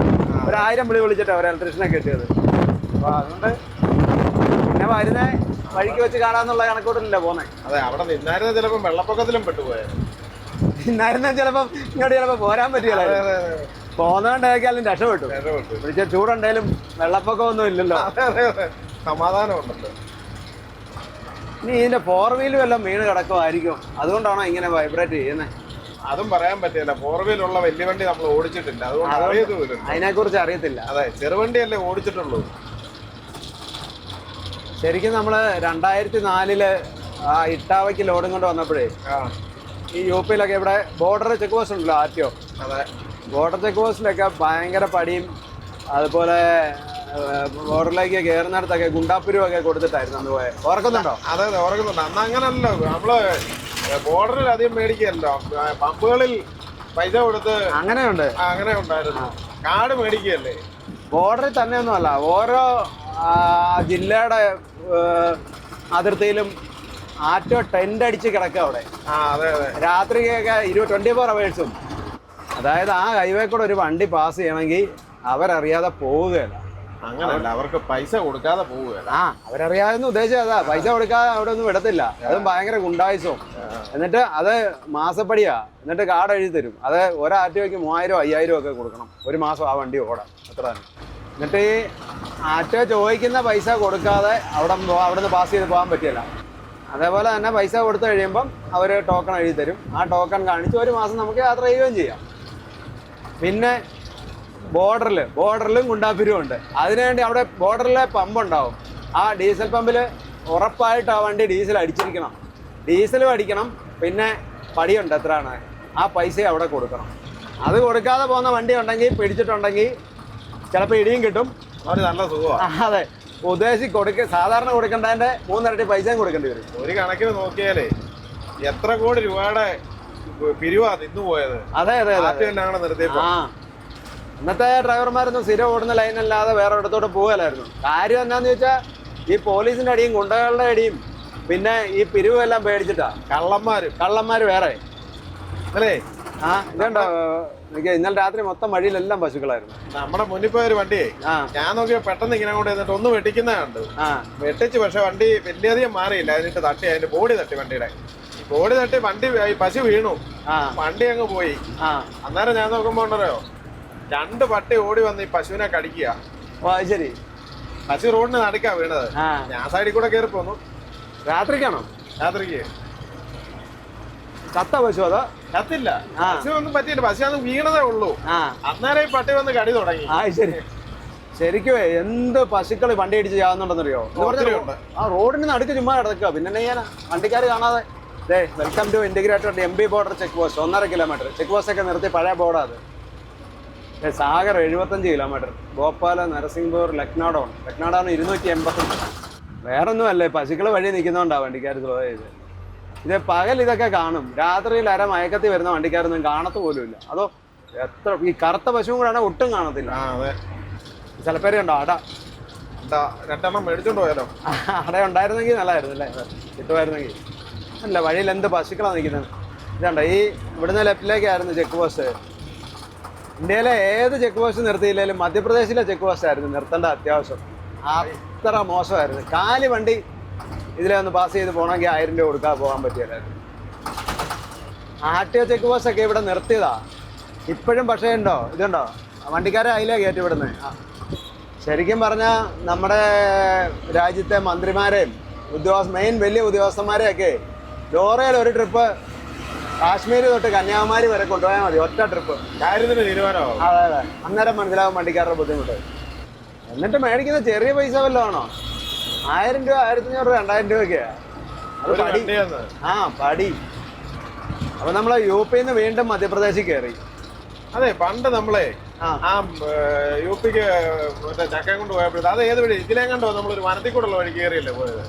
A: 1000 വിളി വിളിച്ചിട്ടാണ് ഒരു ഇലക്ട്രീഷ്യനെ കിട്ടിയത്. അപ്പോൾ അതുകൊണ്ട് പിന്നെ വരുന്ന വഴിക്ക് വെച്ച് കാണാന്നുള്ള കണക്കൂട്ടില്ല പോകുന്നത്.
B: അതെ, അവിടെ നിന്നായിരുന്ന ചിലപ്പോൾ വെള്ളപ്പൊക്കത്തിലും പെട്ടുപോയത്.
A: നിന്നായിരുന്ന ചിലപ്പം ഇങ്ങോട്ട് ചിലപ്പോൾ പോരാൻ പറ്റില്ല. പോകുന്നതുകൊണ്ടേക്കാലും രക്ഷപ്പെട്ടു. പിടിച്ച ചൂടുണ്ടെങ്കിലും വെള്ളപ്പൊക്കമൊന്നും ഇല്ലല്ലോ,
B: സമാധാനമുണ്ടല്ലോ.
A: ഇനി ഇതിന്റെ 4 വീലും എല്ലാം വീണ് കിടക്കുമായിരിക്കും, അതുകൊണ്ടാണോ ഇങ്ങനെ വൈബ്രേറ്റ് ചെയ്യുന്നത്?
B: അതും പറയാൻ പറ്റില്ല. 4 വീലുള്ള വലിയ വണ്ടി നമ്മൾ ഓടിച്ചിട്ടില്ല, അതുകൊണ്ട്
A: അതിനെക്കുറിച്ച് അറിയത്തില്ല.
B: അതെ, ചെറുവണ്ടിയല്ലേ ഓടിച്ചിട്ടുള്ളൂ.
A: ശരിക്കും നമ്മൾ 2004 ഇട്ടാവയ്ക്ക് ലോഡും കൊണ്ട് വന്നപ്പോഴേ ഈ UP ഇവിടെ ബോർഡർ ചെക്ക് പോസ്റ്റ് ഉണ്ടല്ലോ, RTO.
B: അതെ,
A: ബോർഡർ ചെക്ക് പോസ്റ്റിലൊക്കെ ഭയങ്കര പടിയും, അതുപോലെ ബോർഡറിലേക്ക് കയറുന്നിടത്തൊക്കെ ഗുണ്ടാപ്പുരും ഒക്കെ കൊടുത്തിട്ടായിരുന്നു അന്ന് പോയത്. ഓർക്കുന്നുണ്ടോ?
B: അതെ അതെ, ഓർക്കുന്നുണ്ട്. അന്ന് അങ്ങനല്ലോ, നമ്മള് ബോർഡറിൽ അധികം മേടിക്കല്ലോ, പമ്പുകളിൽ പൈസ കൊടുത്ത്
A: അങ്ങനെയുണ്ട്.
B: അങ്ങനെ ഉണ്ടായിരുന്നു. കാർഡ് മേടിക്കുകയല്ലേ.
A: ബോർഡറിൽ തന്നെയൊന്നും അല്ല, ഓരോ ജില്ലയുടെ അതിർത്തിയിലും ആറ്റോ ടെന്റ് അടിച്ച് കിടക്കുക അവിടെ.
B: അതെ അതെ.
A: രാത്രിയൊക്കെ 24 hours. അതായത് ആ ഹൈവേ കൂടെ ഒരു വണ്ടി പാസ് ചെയ്യണമെങ്കിൽ അവരറിയാതെ പോവുകയല്ല.
B: അങ്ങനല്ല, അവർക്ക് പൈസ കൊടുക്കാതെ പോവുകയല്ല.
A: അവരറിയാതെന്ന് ഉദ്ദേശിച്ചത് അതാ, പൈസ കൊടുക്കാതെ അവിടെ ഒന്നും വിടത്തില്ല. അതും ഭയങ്കര ഗുണ്ടായുസവും. എന്നിട്ട് അത് മാസപ്പടിയാ. എന്നിട്ട് കാർഡ് എഴുതി തരും. അത് ഒരാറ്റോയ്ക്ക് 3000 5000 ഒക്കെ കൊടുക്കണം ഒരു മാസം ആ വണ്ടി ഓടാൻ. അത്ര തന്നെ. എന്നിട്ട് ഈ ആറ്റോ ചോദിക്കുന്ന പൈസ കൊടുക്കാതെ അവിടെ നിന്ന് പാസ് ചെയ്ത് പോകാൻ പറ്റില്ല. അതേപോലെ തന്നെ പൈസ കൊടുത്തു കഴിയുമ്പം അവർ ടോക്കൺ എഴുതി തരും. ആ ടോക്കൺ കാണിച്ച് ഒരു മാസം നമുക്ക് യാത്ര ചെയ്യുകയും ചെയ്യാം. പിന്നെ ബോർഡറിലും ഗുണ്ടാപ്പിരും ഉണ്ട്. അതിനുവേണ്ടി അവിടെ ബോർഡറിലെ പമ്പ് ഉണ്ടാവും. ആ ഡീസൽ പമ്പിൽ ഉറപ്പായിട്ട് ആ വണ്ടി ഡീസൽ അടിച്ചിരിക്കണം. ഡീസലും അടിക്കണം. പിന്നെ പടിയുണ്ട് എത്രയാണ്, ആ പൈസ അവിടെ കൊടുക്കണം. അത് കൊടുക്കാതെ പോകുന്ന വണ്ടി ഉണ്ടെങ്കിൽ, പിടിച്ചിട്ടുണ്ടെങ്കിൽ ചിലപ്പോൾ ഇടിയും കിട്ടും.
B: അവർ നല്ല സുഖമാണ്.
A: അതെ, സാധാരണ കൊടുക്കേണ്ടതിന്റെ 3 ഇരട്ടി പൈസയും കൊടുക്കേണ്ടി വരും.
B: ഒരു കണക്കിന് നോക്കിയാലേ എത്ര കോടി രൂപയുടെ പിരിവാ തിന്നു പോയത്.
A: അതെ അതെ അതെ.
B: നിർത്തിയപ്പോ
A: ഇന്നത്തെ ഡ്രൈവർമാരൊന്നും സ്ഥിരം ഓടുന്ന ലൈനല്ലാതെ വേറെ ഇടത്തോട്ട് പോകലായിരുന്നു. കാര്യം എന്താന്ന് ചോദിച്ചാൽ ഈ പോലീസിന്റെ അടിയും ഗുണ്ടകളുടെ അടിയും പിന്നെ ഈ പിരിവും എല്ലാം പേടിച്ചിട്ടാ. കള്ളന്മാര് വേറെ
B: അല്ലേ.
A: ഇതുണ്ടോ, എനിക്ക് ഇന്നലെ രാത്രി മൊത്തം വഴിയിലെല്ലാം പശുക്കളായിരുന്നു.
B: നമ്മുടെ മുന്നിൽ പോയ ഒരു വണ്ടിയെ ഞാൻ നോക്കിയാൽ പെട്ടെന്ന് ഇങ്ങനെ കൊണ്ട് എന്നിട്ട് ഒന്ന് വെട്ടിക്കുന്ന കണ്ടു. വെട്ടിച്ച്, പക്ഷെ വണ്ടി വലിയധികം മാറിയില്ല. അതിനിട്ട് തട്ടി, അതിന്റെ ബോഡി തട്ടി, വണ്ടിയുടെ ബോഡി തട്ടി വണ്ടി പശു വീണു. വണ്ടി അങ്ങ് പോയി. അന്നേരം ഞാൻ നോക്കുമ്പോ ഉണ്ടല്ലോ 2 പട്ടി ഓടി വന്ന് ഈ പശുവിനെ കടിക്കുക.
A: ശരി.
B: പശു റോഡിന് നടുക്കാ വീണത്. ഞാൻ സൈഡിൽ കൂടെ കയറി പോന്നു.
A: രാത്രിക്കാണോ?
B: രാത്രിക്ക്.
A: ചത്ത പശു? അതോ
B: ചത്തില്ല, പശു ഒന്നും പറ്റിയില്ല. പശു അന്ന് വീണതേ ഉള്ളൂ. അന്നേരം ഈ പട്ടി വന്ന് കടി തുടങ്ങി.
A: ശരി. ശരിക്കും എന്ത് പശുക്കൾ വണ്ടി ഇടിച്ച് ചാവുന്നുണ്ടെന്നറിയോ? ആ റോഡിന് നടുക്ക് ചുമ്മാ കിടക്കുക. പിന്നെ ഞാൻ വണ്ടിക്കാർ കാണാതെ welcome to integrated MB border check post 1.5 kilometre check post ഒക്കെ നിർത്തി. പഴയ ബോർഡാ അത്. സാഗർ 75 കിലോമീറ്റർ. ഭോപ്പാൽ, നരസിംഹപൂർ, ലക്നൌഡാണ് 285. വേറൊന്നും അല്ലേ, പശുക്കൾ വഴി നിൽക്കുന്നോണ്ടാ വണ്ടിക്കാർ സ്ലോ ചെയ്ത്. ഇത് പകൽ ഇതൊക്കെ കാണും, രാത്രിയിൽ മയക്കത്തിൽ വരുന്ന വണ്ടിക്കാരൊന്നും കാണത്ത് പോലും ഇല്ല. അതോ എത്ര ഈ കറുത്ത പശുവും കൂടെ ഒട്ടും കാണത്തില്ല. ചിലപ്പേര് ഉണ്ടോ അട
B: 2 മേടിച്ചോണ്ട് പോയാലോ?
A: അട ഉണ്ടായിരുന്നെങ്കിൽ നല്ലതായിരുന്നു അല്ലേ, കിട്ടുമായിരുന്നെങ്കിൽ. അല്ല, വഴിയിൽ എന്ത് പശുക്കളാണ് നിൽക്കുന്നത്. ഇതുണ്ടോ, ഈ ഇവിടുന്ന് ലെഫ്റ്റിലേക്കായിരുന്നു ചെക്ക് പോസ്റ്റ്. ഇന്ത്യയിലെ ഏത് ചെക്ക് പോസ്റ്റ് നിർത്തിയില്ലെങ്കിലും മധ്യപ്രദേശിലെ ചെക്ക് പോസ്റ്റ് ആയിരുന്നു നിർത്തേണ്ട അത്യാവശ്യം. അത്ര മോശമായിരുന്നു. കാലി വണ്ടി ഇതിലെ ഒന്ന് പാസ് ചെയ്ത് പോകണമെങ്കിൽ 1000 രൂപ കൊടുക്കാതെ പോകാൻ പറ്റിയല്ലായിരുന്നു. ആർടിഒ ചെക്ക് പോസ്റ്റ് ഒക്കെ ഇവിടെ നിർത്തിയതാ. ഇപ്പോഴും പക്ഷേ ഉണ്ടോ, ഇതുണ്ടോ, വണ്ടിക്കാരെ അതിലേ കയറ്റി വിടുന്നത്. ശരിക്കും പറഞ്ഞാൽ നമ്മുടെ രാജ്യത്തെ മന്ത്രിമാരെയും മെയിൻ വലിയ ഉദ്യോഗസ്ഥന്മാരെയൊക്കെ ലോറയിൽ ഒരു ട്രിപ്പ് കാശ്മീർ തൊട്ട് കന്യാകുമാരി വരെ കൊണ്ടുപോയാൽ മതി, ഒറ്റ ട്രിപ്പ്.
B: കാര്യത്തിന് തീരുമാനമാവും.
A: അതെ അതെ, അന്നേരം മനസ്സിലാവും വണ്ടിക്കാരുടെ ബുദ്ധിമുട്ട്. എന്നിട്ട് മേടിക്കുന്ന ചെറിയ പൈസ വല്ലതും ആണോ? 1000 രൂപ, 1500 രൂപ, 2000 രൂപയൊക്കെയാ. അത് പടി. പടി. അപ്പൊ നമ്മള് UP-ന്ന് വീണ്ടും മധ്യപ്രദേശിൽ കയറി.
B: അതെ, പണ്ട് നമ്മളെ UP-ക്ക് മറ്റേ ചക്കയും കൊണ്ട് പോയപ്പോഴത്തെ അത് ഏത് വഴി, ഇതിലേ കണ്ടോ നമ്മളൊരു വനത്തിൽ കൂടെയുള്ള വഴി കയറിയല്ലേ പോയത്?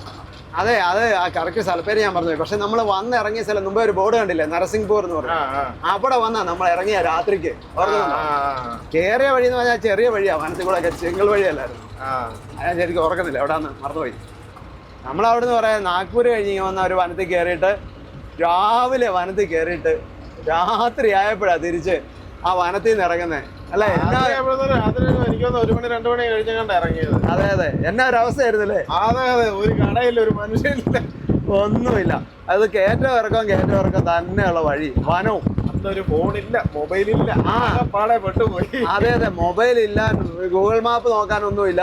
A: അതെ, അത് ആ കറക്റ്റ് സ്ഥലപ്പേര് ഞാൻ പറഞ്ഞു. പക്ഷെ നമ്മൾ വന്ന് ഇറങ്ങിയ സ്ഥലം മുമ്പേ ഒരു ബോർഡ് കണ്ടില്ലേ, നരസിംഹപൂർ എന്ന് പറഞ്ഞു. അവിടെ വന്നാ നമ്മൾ ഇറങ്ങിയ രാത്രിക്ക്. കേറിയ വഴി എന്ന് പറഞ്ഞാൽ ചെറിയ വഴിയാ, വനത്തിൽ കൂടെ ഒക്കെ സിംഗിൾ വഴിയല്ലായിരുന്നു. ഞാൻ ശരിക്കും ഓർക്കുന്നില്ല എവിടാന്ന്, മറന്നുപോയി. നമ്മളവിടുന്ന് പറയാം നാഗ്പൂർ കഴിഞ്ഞ് വന്ന ഒരു വനത്തിൽ കയറിയിട്ട് രാവിലെ വനത്തിൽ കയറിയിട്ട് രാത്രി ആയപ്പോഴാ തിരിച്ച് ആ വനത്തിൽ നിന്ന് ഇറങ്ങുന്നേ. അല്ലെ,
B: എനിക്കൊന്ന് 1 മണി 2 മണി കഴിഞ്ഞാണ്ട് ഇറങ്ങിയത്.
A: അതെ അതെ, എന്നാ ഒരു അവസ്ഥയായിരുന്നല്ലേ.
B: അതെ അതെ, ഒരു കടയില്ല, ഒരു മനുഷ്യനില്ല,
A: ഒന്നുമില്ല. അത് കയറ്റം ഇറക്കം തന്നെയുള്ള വഴി, വനവും.
B: അന്നൊരു ഫോണില്ല, മൊബൈലില്ല, പാടെ പെട്ടുപോയി.
A: അതെ അതെ, മൊബൈലില്ല, ഗൂഗിൾ മാപ്പ് നോക്കാനൊന്നുമില്ല.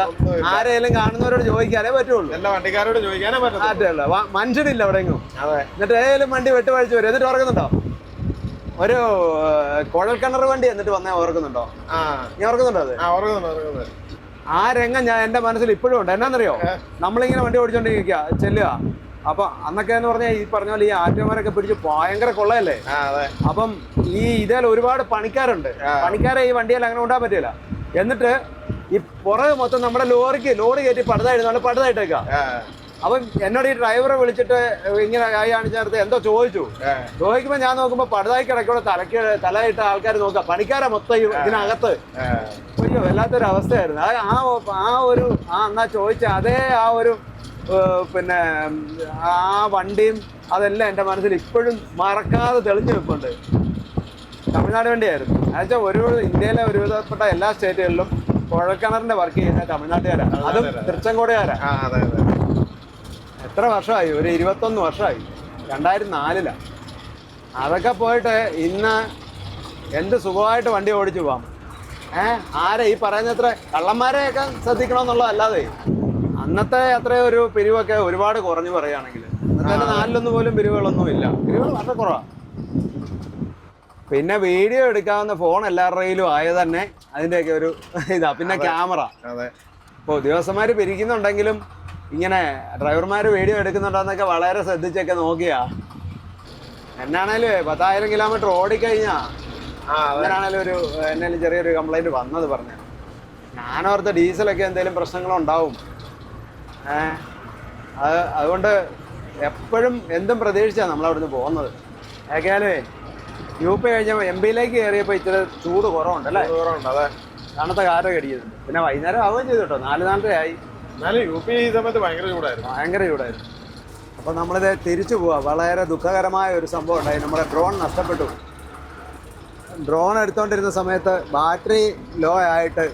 A: ആരെങ്കിലും കാണുന്നവരോട് ചോദിക്കാനേ പറ്റുള്ളൂ.
B: എല്ലാ വണ്ടിക്കാരോട് ചോദിക്കാനേ പറ്റുള്ളൂ.
A: മനുഷ്യനില്ല എവിടെയെങ്കിലും.
B: അതെ.
A: എന്നിട്ട് ഏതെങ്കിലും വണ്ടി വെട്ടുവഴിച്ചു വരും. എന്നിട്ട് ഓർക്കുന്നുണ്ടോ ഒരു കുഴൽക്കിണർ വണ്ടി എന്നിട്ട് വന്നേ, ഓർക്കുന്നുണ്ടോ? നീ ഓർക്കുന്നുണ്ടോ അത്? ആ രംഗം ഞാൻ എന്റെ മനസ്സിൽ ഇപ്പോഴും ഉണ്ട്. എന്നാന്നറിയോ, നമ്മളിങ്ങനെ വണ്ടി ഓടിച്ചോണ്ടിരിക്കുക ചെല്ലുക. അപ്പൊ അന്നൊക്കെ എന്ന് പറഞ്ഞാൽ ഈ പറഞ്ഞ പോലെ ഈ ആറ്റോമാരൊക്കെ പിടിച്ച് ഭയങ്കര കൊള്ളയല്ലേ. അപ്പം ഇതിൽ ഒരുപാട് പണിക്കാരുണ്ട്. പണിക്കാരെ ഈ വണ്ടിയിൽ അങ്ങനെ കൊണ്ടാൻ പറ്റില്ല. എന്നിട്ട് ഈ പുറകെ മൊത്തം നമ്മുടെ ലോറി കയറ്റി പടുതായിട്ട് പടുതായിട്ടേക്കാം. അപ്പം എന്നോട് ഈ ഡ്രൈവറെ വിളിച്ചിട്ട് ഇങ്ങനെ കൈ കാണിച്ച നേരത്തെ എന്തോ ചോദിക്കുമ്പോൾ ഞാൻ നോക്കുമ്പോൾ പടുതായി കിടക്കൂടെ തലയിട്ട് ആൾക്കാർ നോക്കുക, പണിക്കാരെ മൊത്തം ഇതിനകത്ത്. അയ്യോ വല്ലാത്തൊരു അവസ്ഥയായിരുന്നു. എന്നാ ചോദിച്ച അതേ ആ ഒരു പിന്നെ ആ വണ്ടിയും അതെല്ലാം എൻ്റെ മനസ്സിൽ ഇപ്പോഴും മറക്കാതെ തെളിഞ്ഞു നിൽപ്പുണ്ട്. തമിഴ്നാട് വണ്ടിയായിരുന്നു. എന്നുവെച്ചാൽ ഇന്ത്യയിലെ ഒരുവിധപ്പെട്ട എല്ലാ സ്റ്റേറ്റുകളിലും കുഴൽക്കിണറിന്റെ വർക്ക് ചെയ്യുന്ന തമിഴ്നാട്ടുകാരാണ്, അതും തിരുച്ചങ്കോടുകാരാണ്. എത്ര വർഷമായി? ഒരു 21 വർഷമായി. 2004 അതൊക്കെ പോയിട്ട് ഇന്ന് എന്ത് സുഖമായിട്ട് വണ്ടി ഓടിച്ചു പോവാം. ആരെ ഈ പറയുന്നത്ര കള്ളന്മാരെയൊക്കെ ശ്രദ്ധിക്കണമെന്നുള്ളതല്ലാതെ അന്നത്തെ അത്രയും ഒരു പിരിവൊക്കെ ഒരുപാട് കുറഞ്ഞു പറയുകയാണെങ്കിൽ. അന്നത്തെ 4 പോലും പിരിവുകളൊന്നും ഇല്ല. പിരിവുകൾ വളരെ കുറവാണ്. പിന്നെ വീഡിയോ എടുക്കാവുന്ന ഫോൺ എല്ലാവരുടെ കയ്യിലും ആയത് തന്നെ അതിൻ്റെയൊക്കെ ഒരു ഇതാ. പിന്നെ ക്യാമറ. ഇപ്പോൾ ഉദ്യോഗസ്ഥന്മാർ പിരിക്കുന്നുണ്ടെങ്കിലും ഇങ്ങനെ ഡ്രൈവർമാർ വീഡിയോ എടുക്കുന്നുണ്ടെന്നൊക്കെ വളരെ ശ്രദ്ധിച്ചൊക്കെ നോക്കിയാ. എന്നാണേലും 10,000 കിലോമീറ്റർ ഓടിക്കഴിഞ്ഞാ അങ്ങനാണേലും എന്നാലും ചെറിയൊരു കംപ്ലൈൻറ്റ് വന്നത് പറഞ്ഞു. ഞാനോർത്ത് ഡീസലൊക്കെ എന്തെങ്കിലും പ്രശ്നങ്ങളുണ്ടാവും. അതുകൊണ്ട് എപ്പോഴും എന്തും പ്രതീക്ഷിച്ചാണ് നമ്മളവിടുന്ന് പോകുന്നത്. ഏക്കാലേ UP കഴിഞ്ഞപ്പോൾ MP യിലേക്ക് കയറിയപ്പോൾ ഇച്ചിരി ചൂട് കുറവുണ്ടല്ലേ?
B: അതെ,
A: തണുത്ത കാറ്റൊക്കെ അടിക്കുന്നുണ്ട്. പിന്നെ വൈകുന്നേരം ആവുകയും ചെയ്തു കേട്ടോ. 4 ആയി.
B: UP ഈ സമയത്ത് ഭയങ്കര ചൂടായിരുന്നു. അപ്പോൾ നമ്മളിത്
A: തിരിച്ചു പോവാ. വളരെ ദുഃഖകരമായ ഒരു സംഭവം ഉണ്ടായി. നമ്മുടെ ഡ്രോൺ നഷ്ടപ്പെട്ടു. ഡ്രോൺ എടുത്തുകൊണ്ടിരുന്ന സമയത്ത് ബാറ്ററി ലോ ആയിട്ട്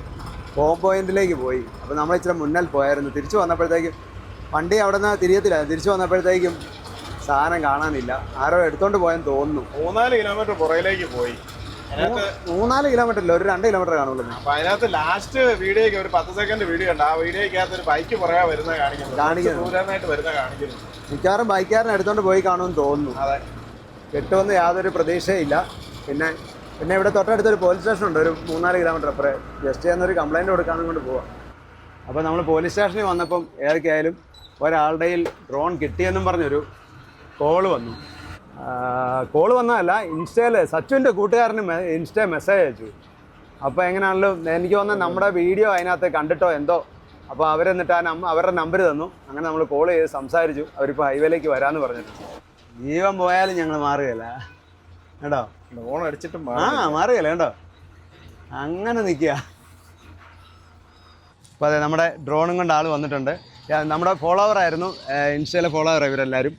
A: ഹോം പോയിന്റിലേക്ക് പോയി. അപ്പോൾ നമ്മൾ ഇച്ചിരി മുന്നിൽ പോയായിരുന്നു. തിരിച്ചു വന്നപ്പോഴത്തേക്കും വണ്ടി അവിടെ നിന്ന് തിരിയത്തില്ല. തിരിച്ചു വന്നപ്പോഴത്തേക്കും സാധനം കാണാനില്ല. ആരോ എടുത്തോണ്ട് പോയെന്ന് തോന്നുന്നു.
B: 3-4 കിലോമീറ്റർ പുറകിലേക്ക് പോയി.
A: 3-4 കിലോമീറ്റർ ഒരു 2 കിലോമീറ്റർ കാണുള്ളൂ.
B: അപ്പൊ അതിനകത്ത് ലാസ്റ്റ് വീഡിയോക്ക് ഒരു 10 സെക്കൻഡ് വീഡിയോ ഉണ്ട്. ആ വീഡിയോക്കകത്ത് ഒരു ബൈക്ക് പുറകെ വരുന്ന കാണിക്കുന്നു.
A: മിക്കവാറും ബൈക്കുകാരനെ എടുത്തോണ്ട് പോയി കാണുമെന്ന് തോന്നുന്നു.
B: അതെ,
A: കിട്ടുമെന്ന് യാതൊരു പ്രതീക്ഷയില്ല. പിന്നെ ഇവിടെ തൊട്ടടുത്തൊരു പോലീസ് സ്റ്റേഷൻ ഉണ്ട്, ഒരു 3-4 കിലോമീറ്റർ അപ്പുറം. ജസ്റ്റ് ചെയ്യുന്നൊരു കംപ്ലൈൻറ്റ് കൊടുക്കാനും കൊണ്ട് പോവാം. അപ്പോൾ നമ്മൾ പോലീസ് സ്റ്റേഷനിൽ വന്നപ്പം ഏതൊക്കെയായാലും ഒരാളുടെ ഡ്രോൺ കിട്ടിയെന്നും പറഞ്ഞൊരു കോള് വന്നു. കോള് വന്നതല്ല, ഇൻസ്റ്റയിൽ സച്ചുവിൻ്റെ കൂട്ടുകാരന് ഇൻസ്റ്റയിൽ മെസ്സേജ് അയച്ചു. അപ്പോൾ എങ്ങനെയാണല്ലോ എനിക്ക് തോന്നുന്നത് നമ്മുടെ വീഡിയോ അതിനകത്ത് കണ്ടിട്ടോ എന്തോ. അപ്പോൾ അവരെന്നിട്ട് അവരുടെ നമ്പർ തന്നു. അങ്ങനെ നമ്മൾ കോൾ ചെയ്ത് സംസാരിച്ചു. അവരിപ്പോൾ ഹൈവേയിലേക്ക് വരാമെന്ന് പറഞ്ഞിട്ടുണ്ട്. ജീവൻ പോയാലും ഞങ്ങൾ മാറുകയില്ല കേട്ടോ.
B: ഫോൺ അടിച്ചിട്ടും
A: മാറുകയില്ല കേട്ടോ. അങ്ങനെ നിൽക്കുക. അപ്പോൾ അതെ, നമ്മുടെ ഡ്രോണും കൊണ്ട് ആൾ വന്നിട്ടുണ്ട്. നമ്മുടെ ഫോളോവറായിരുന്നു, ഇൻസ്റ്റയിലെ ഫോളോവറാണ് ഇവരെല്ലാവരും.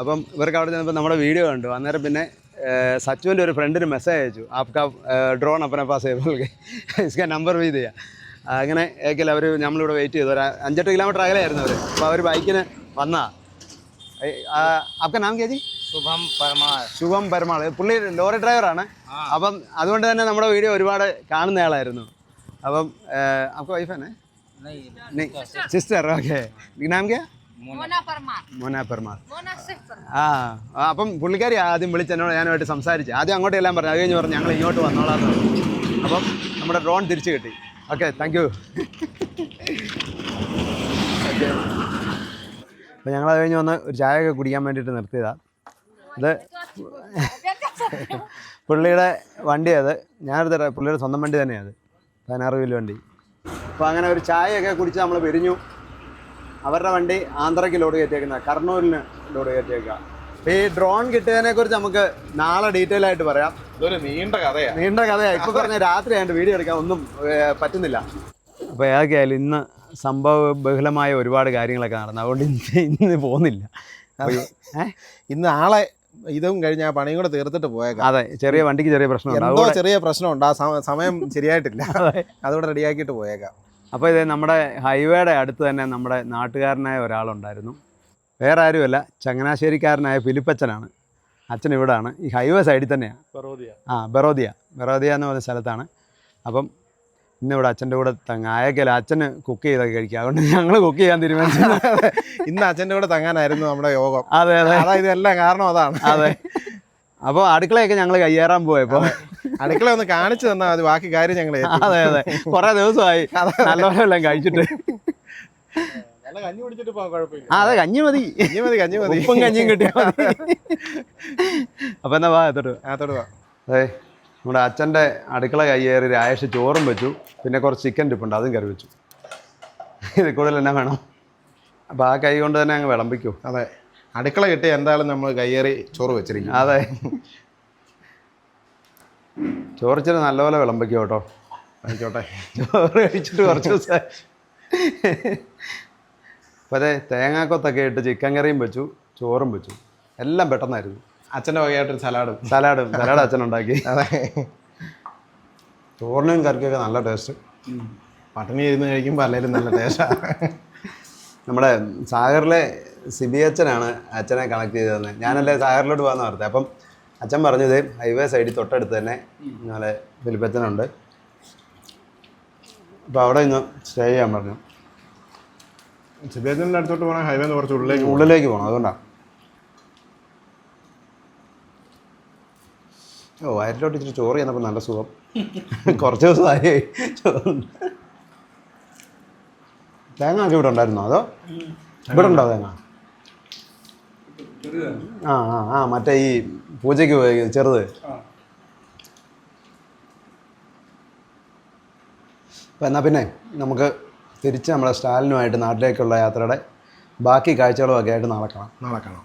A: അപ്പം ഇവർക്ക് അവിടെ ചെന്നപ്പോൾ നമ്മുടെ വീഡിയോ കണ്ടു. അന്നേരം പിന്നെ സച്ചുവിൻ്റെ ഒരു ഫ്രണ്ടിന് മെസ്സേജ് അയച്ചു, ആപ്കാ ഡ്രോൺ അപ്പനെ പാസ് ചെയ്തോളെ ഇസ്കാ നമ്പർ വീത് ചെയ്യാം. അങ്ങനെ ഏക്കല്ല അവർ നമ്മളിവിടെ വെയിറ്റ് ചെയ്തു. ഒരു 5-8 കിലോമീറ്റർ അകലെയായിരുന്നു അവർ. അപ്പോൾ അവർ ബൈക്കിന് വന്നാ. ആപ്കാ നാം കെ ജി? ശുഭം പരമാൾ. പുള്ളി ലോറി ഡ്രൈവറാണ്. അപ്പം അതുകൊണ്ട് തന്നെ നമ്മുടെ വീഡിയോ ഒരുപാട് കാണുന്നയാളായിരുന്നു. അപ്പം ആപ്കാ വൈഫാണ്? സിസ്റ്റർ. ഓക്കെ, നാം കെ? മോന പെർമാർ. അപ്പം പുള്ളിക്കാരി ആദ്യം വിളിച്ചെന്നോട് ഞാനുമായിട്ട് സംസാരിച്ചു. ആദ്യം അങ്ങോട്ട് എല്ലാം പറഞ്ഞു. അത് കഴിഞ്ഞ് പറഞ്ഞു ഞങ്ങൾ ഇങ്ങോട്ട് വന്നോളാന്ന് പറഞ്ഞു. അപ്പം നമ്മുടെ ഡ്രോൺ തിരിച്ചു കിട്ടി. Okay, thank you. ഓക്കെ, അപ്പോൾ ഞങ്ങളത് കഴിഞ്ഞ് വന്ന് ഒരു ചായയൊക്കെ കുടിക്കാൻ വേണ്ടിയിട്ട് നിർത്തിയതാണ്. ഇത് പുള്ളിയുടെ വണ്ടിയത്. ഞാനെടുത്ത പുള്ളിയുടെ സ്വന്തം വണ്ടി തന്നെയാണ്. 16 വീൽ വണ്ടി. അപ്പോൾ അങ്ങനെ ഒരു ചായയൊക്കെ കുടിച്ച് നമ്മൾ പിരിഞ്ഞു. അവരുടെ വണ്ടി ആന്ധ്രയ്ക്ക് ലോഡ് കയറ്റിയേക്കുന്ന, കർണൂലിന് ലോഡ് കയറ്റിയേക്കുക. ഈ ഡ്രോൺ കിട്ടിയതിനെക്കുറിച്ച് നമുക്ക് നാളെ ഡീറ്റെയിൽ ആയിട്ട് പറയാം.
B: ഇതൊരു നീണ്ട കഥയാണ്.
A: ഇപ്പോൾ പറഞ്ഞ രാത്രി ആയിട്ട് വീഡിയോ എടുക്കാൻ ഒന്നും പറ്റുന്നില്ല. അപ്പോൾ ഏതൊക്കെയായാലും ഇന്ന് സംഭവ ബഹുലമായ ഒരുപാട് കാര്യങ്ങളൊക്കെ നടന്നു. അതുകൊണ്ട് ഇന്ന് പോകുന്നില്ല.
B: ഇന്ന് നാളെ ഇതും കഴിഞ്ഞ് ആ പണിയും കൂടെ തീർത്തിട്ട് പോയേക്കാം.
A: അതെ, ചെറിയ വണ്ടിക്ക് ചെറിയ പ്രശ്നമുണ്ട്.
B: ചെറിയ പ്രശ്നമുണ്ട്. ആ സമയം ശരിയായിട്ടില്ല. അതുകൂടെ റെഡിയാക്കിയിട്ട് പോയേക്കാം.
A: അപ്പോൾ ഇത് നമ്മുടെ ഹൈവേയുടെ അടുത്ത് തന്നെ നമ്മുടെ നാട്ടുകാരനായ ഒരാളുണ്ടായിരുന്നു. വേറെ ആരുമല്ല, ചങ്ങനാശ്ശേരിക്കാരനായ ഫിലിപ്പച്ചനാണ്. അച്ഛൻ ഇവിടാണ്, ഈ ഹൈവേ സൈഡിൽ തന്നെയാണ്. ബറോദിയ എന്ന് പറഞ്ഞ സ്ഥലത്താണ്. അപ്പം ഇന്നിവിടെ അച്ഛൻ്റെ കൂടെ അയക്കല. അച്ഛന് കുക്ക് ചെയ്തൊക്കെ കഴിക്കുക. അതുകൊണ്ട് ഞങ്ങൾ കുക്ക് ചെയ്യാൻ തീരുമാനിച്ചു.
B: ഇന്ന് അച്ഛൻ്റെ കൂടെ തങ്ങാനായിരുന്നു നമ്മുടെ യോഗം.
A: അതെ,
B: ഇതെല്ലാം കാരണം അതാണ്.
A: അതെ. അപ്പോൾ അടുക്കളയൊക്കെ ഞങ്ങൾ കയ്യേറാൻ പോയപ്പോൾ
B: അടുക്കള ഒന്ന് കാണിച്ചു തന്നാൽ മതി, ബാക്കി കാര്യം ഞങ്ങൾ.
A: അതെ, കുറേ ദിവസമായി നല്ലപോലെ എല്ലാം കഴിച്ചിട്ട്.
B: കഞ്ഞി കുടിച്ചിട്ട് പോകാൻ കുഴപ്പമില്ല.
A: അതെ, കഞ്ഞി മതി. ഉപ്പും കഞ്ഞിയും കിട്ടിയാൽ മതി. അപ്പോൾ എന്നാ അകത്തോട്ട് വാ. അതെ, നമ്മുടെ അച്ഛൻ്റെ അടുക്കള കയ്യേറി രായേഷ് ചോറും വെച്ചു. പിന്നെ കുറച്ച് ചിക്കൻ ടിപ്പുണ്ട്, അതും കറി വെച്ചു. ഇത് കൂടുതൽ എന്നാ വേണം? അപ്പോൾ ആ കൈ കൊണ്ട് തന്നെ അങ്ങ് വിളമ്പിക്കൂ.
B: അതെ, അടുക്കള കിട്ടി എന്തായാലും നമ്മൾ കയ്യേറി ചോറ് വെച്ചിരിക്കും.
A: അതെ, ചോറിച്ചിട്ട് നല്ലപോലെ വിളമ്പിക്കോ കേട്ടോ.
B: ആയിക്കോട്ടെ.
A: ചോറ് കഴിച്ചിട്ട് കുറച്ച് ദിവസം അപ്പോൾ അതെ, തേങ്ങാക്കൊത്തൊക്കെ ഇട്ട് ചിക്കൻ കറിയും വെച്ചു, ചോറും വെച്ചു, എല്ലാം പെട്ടെന്നായിരുന്നു.
B: അച്ഛൻ്റെ വകയായിട്ടൊരു സലാഡ്
A: അച്ഛനുണ്ടാക്കി.
B: അതെ,
A: ചോറിനും കറിക്കൊക്കെ നല്ല ടേസ്റ്റ്.
B: പട്ടിണി ഇരുന്ന് കഴിക്കുമ്പോൾ അല്ലെങ്കിലും നല്ല ടേസ്റ്റാണ്.
A: നമ്മുടെ സാഗറിലെ സിബി അച്ഛനാണ് അച്ഛനെ കണക്ട് ചെയ്ത് തന്നെ. ഞാനല്ലേ സാഗറിലോട്ട് പോകാമെന്ന് പറഞ്ഞത്. അപ്പം അച്ഛൻ പറഞ്ഞത് ഹൈവേ സൈഡിൽ തൊട്ടടുത്ത് തന്നെ നാളെ ഫിലിപ്പച്ചനുണ്ട്, അപ്പോൾ അവിടെ ഇന്ന് സ്റ്റേ ചെയ്യാൻ പറഞ്ഞു.
B: സിബിയച്ചൻ്റെ അടുത്തോട്ട് പോകണം, ഹൈവേ കുറച്ച്
A: ഉള്ളിലേക്ക് പോകണം, അതുകൊണ്ടാണ്. വയറ്റിലോട്ട് ഇച്ചിരി ചോറ് ചെയ്യുന്നപ്പോൾ നല്ല സുഖം. കുറച്ച് ദിവസമായി ചോറ്. തേങ്ങ ഒക്കെ ഇവിടെ ഉണ്ടായിരുന്നോ അതോ ഇവിടെ ഉണ്ടോ തേങ്ങ? മറ്റേ ഈ പൂജയ്ക്ക് പോയി ചെറുത്. അപ്പം എന്നാൽ പിന്നെ നമുക്ക് തിരിച്ച് നമ്മുടെ സ്റ്റാലിനുമായിട്ട് നാട്ടിലേക്കുള്ള യാത്രയുടെ ബാക്കി കാഴ്ചകളും ഒക്കെ ആയിട്ട് നാളെ കാണാം.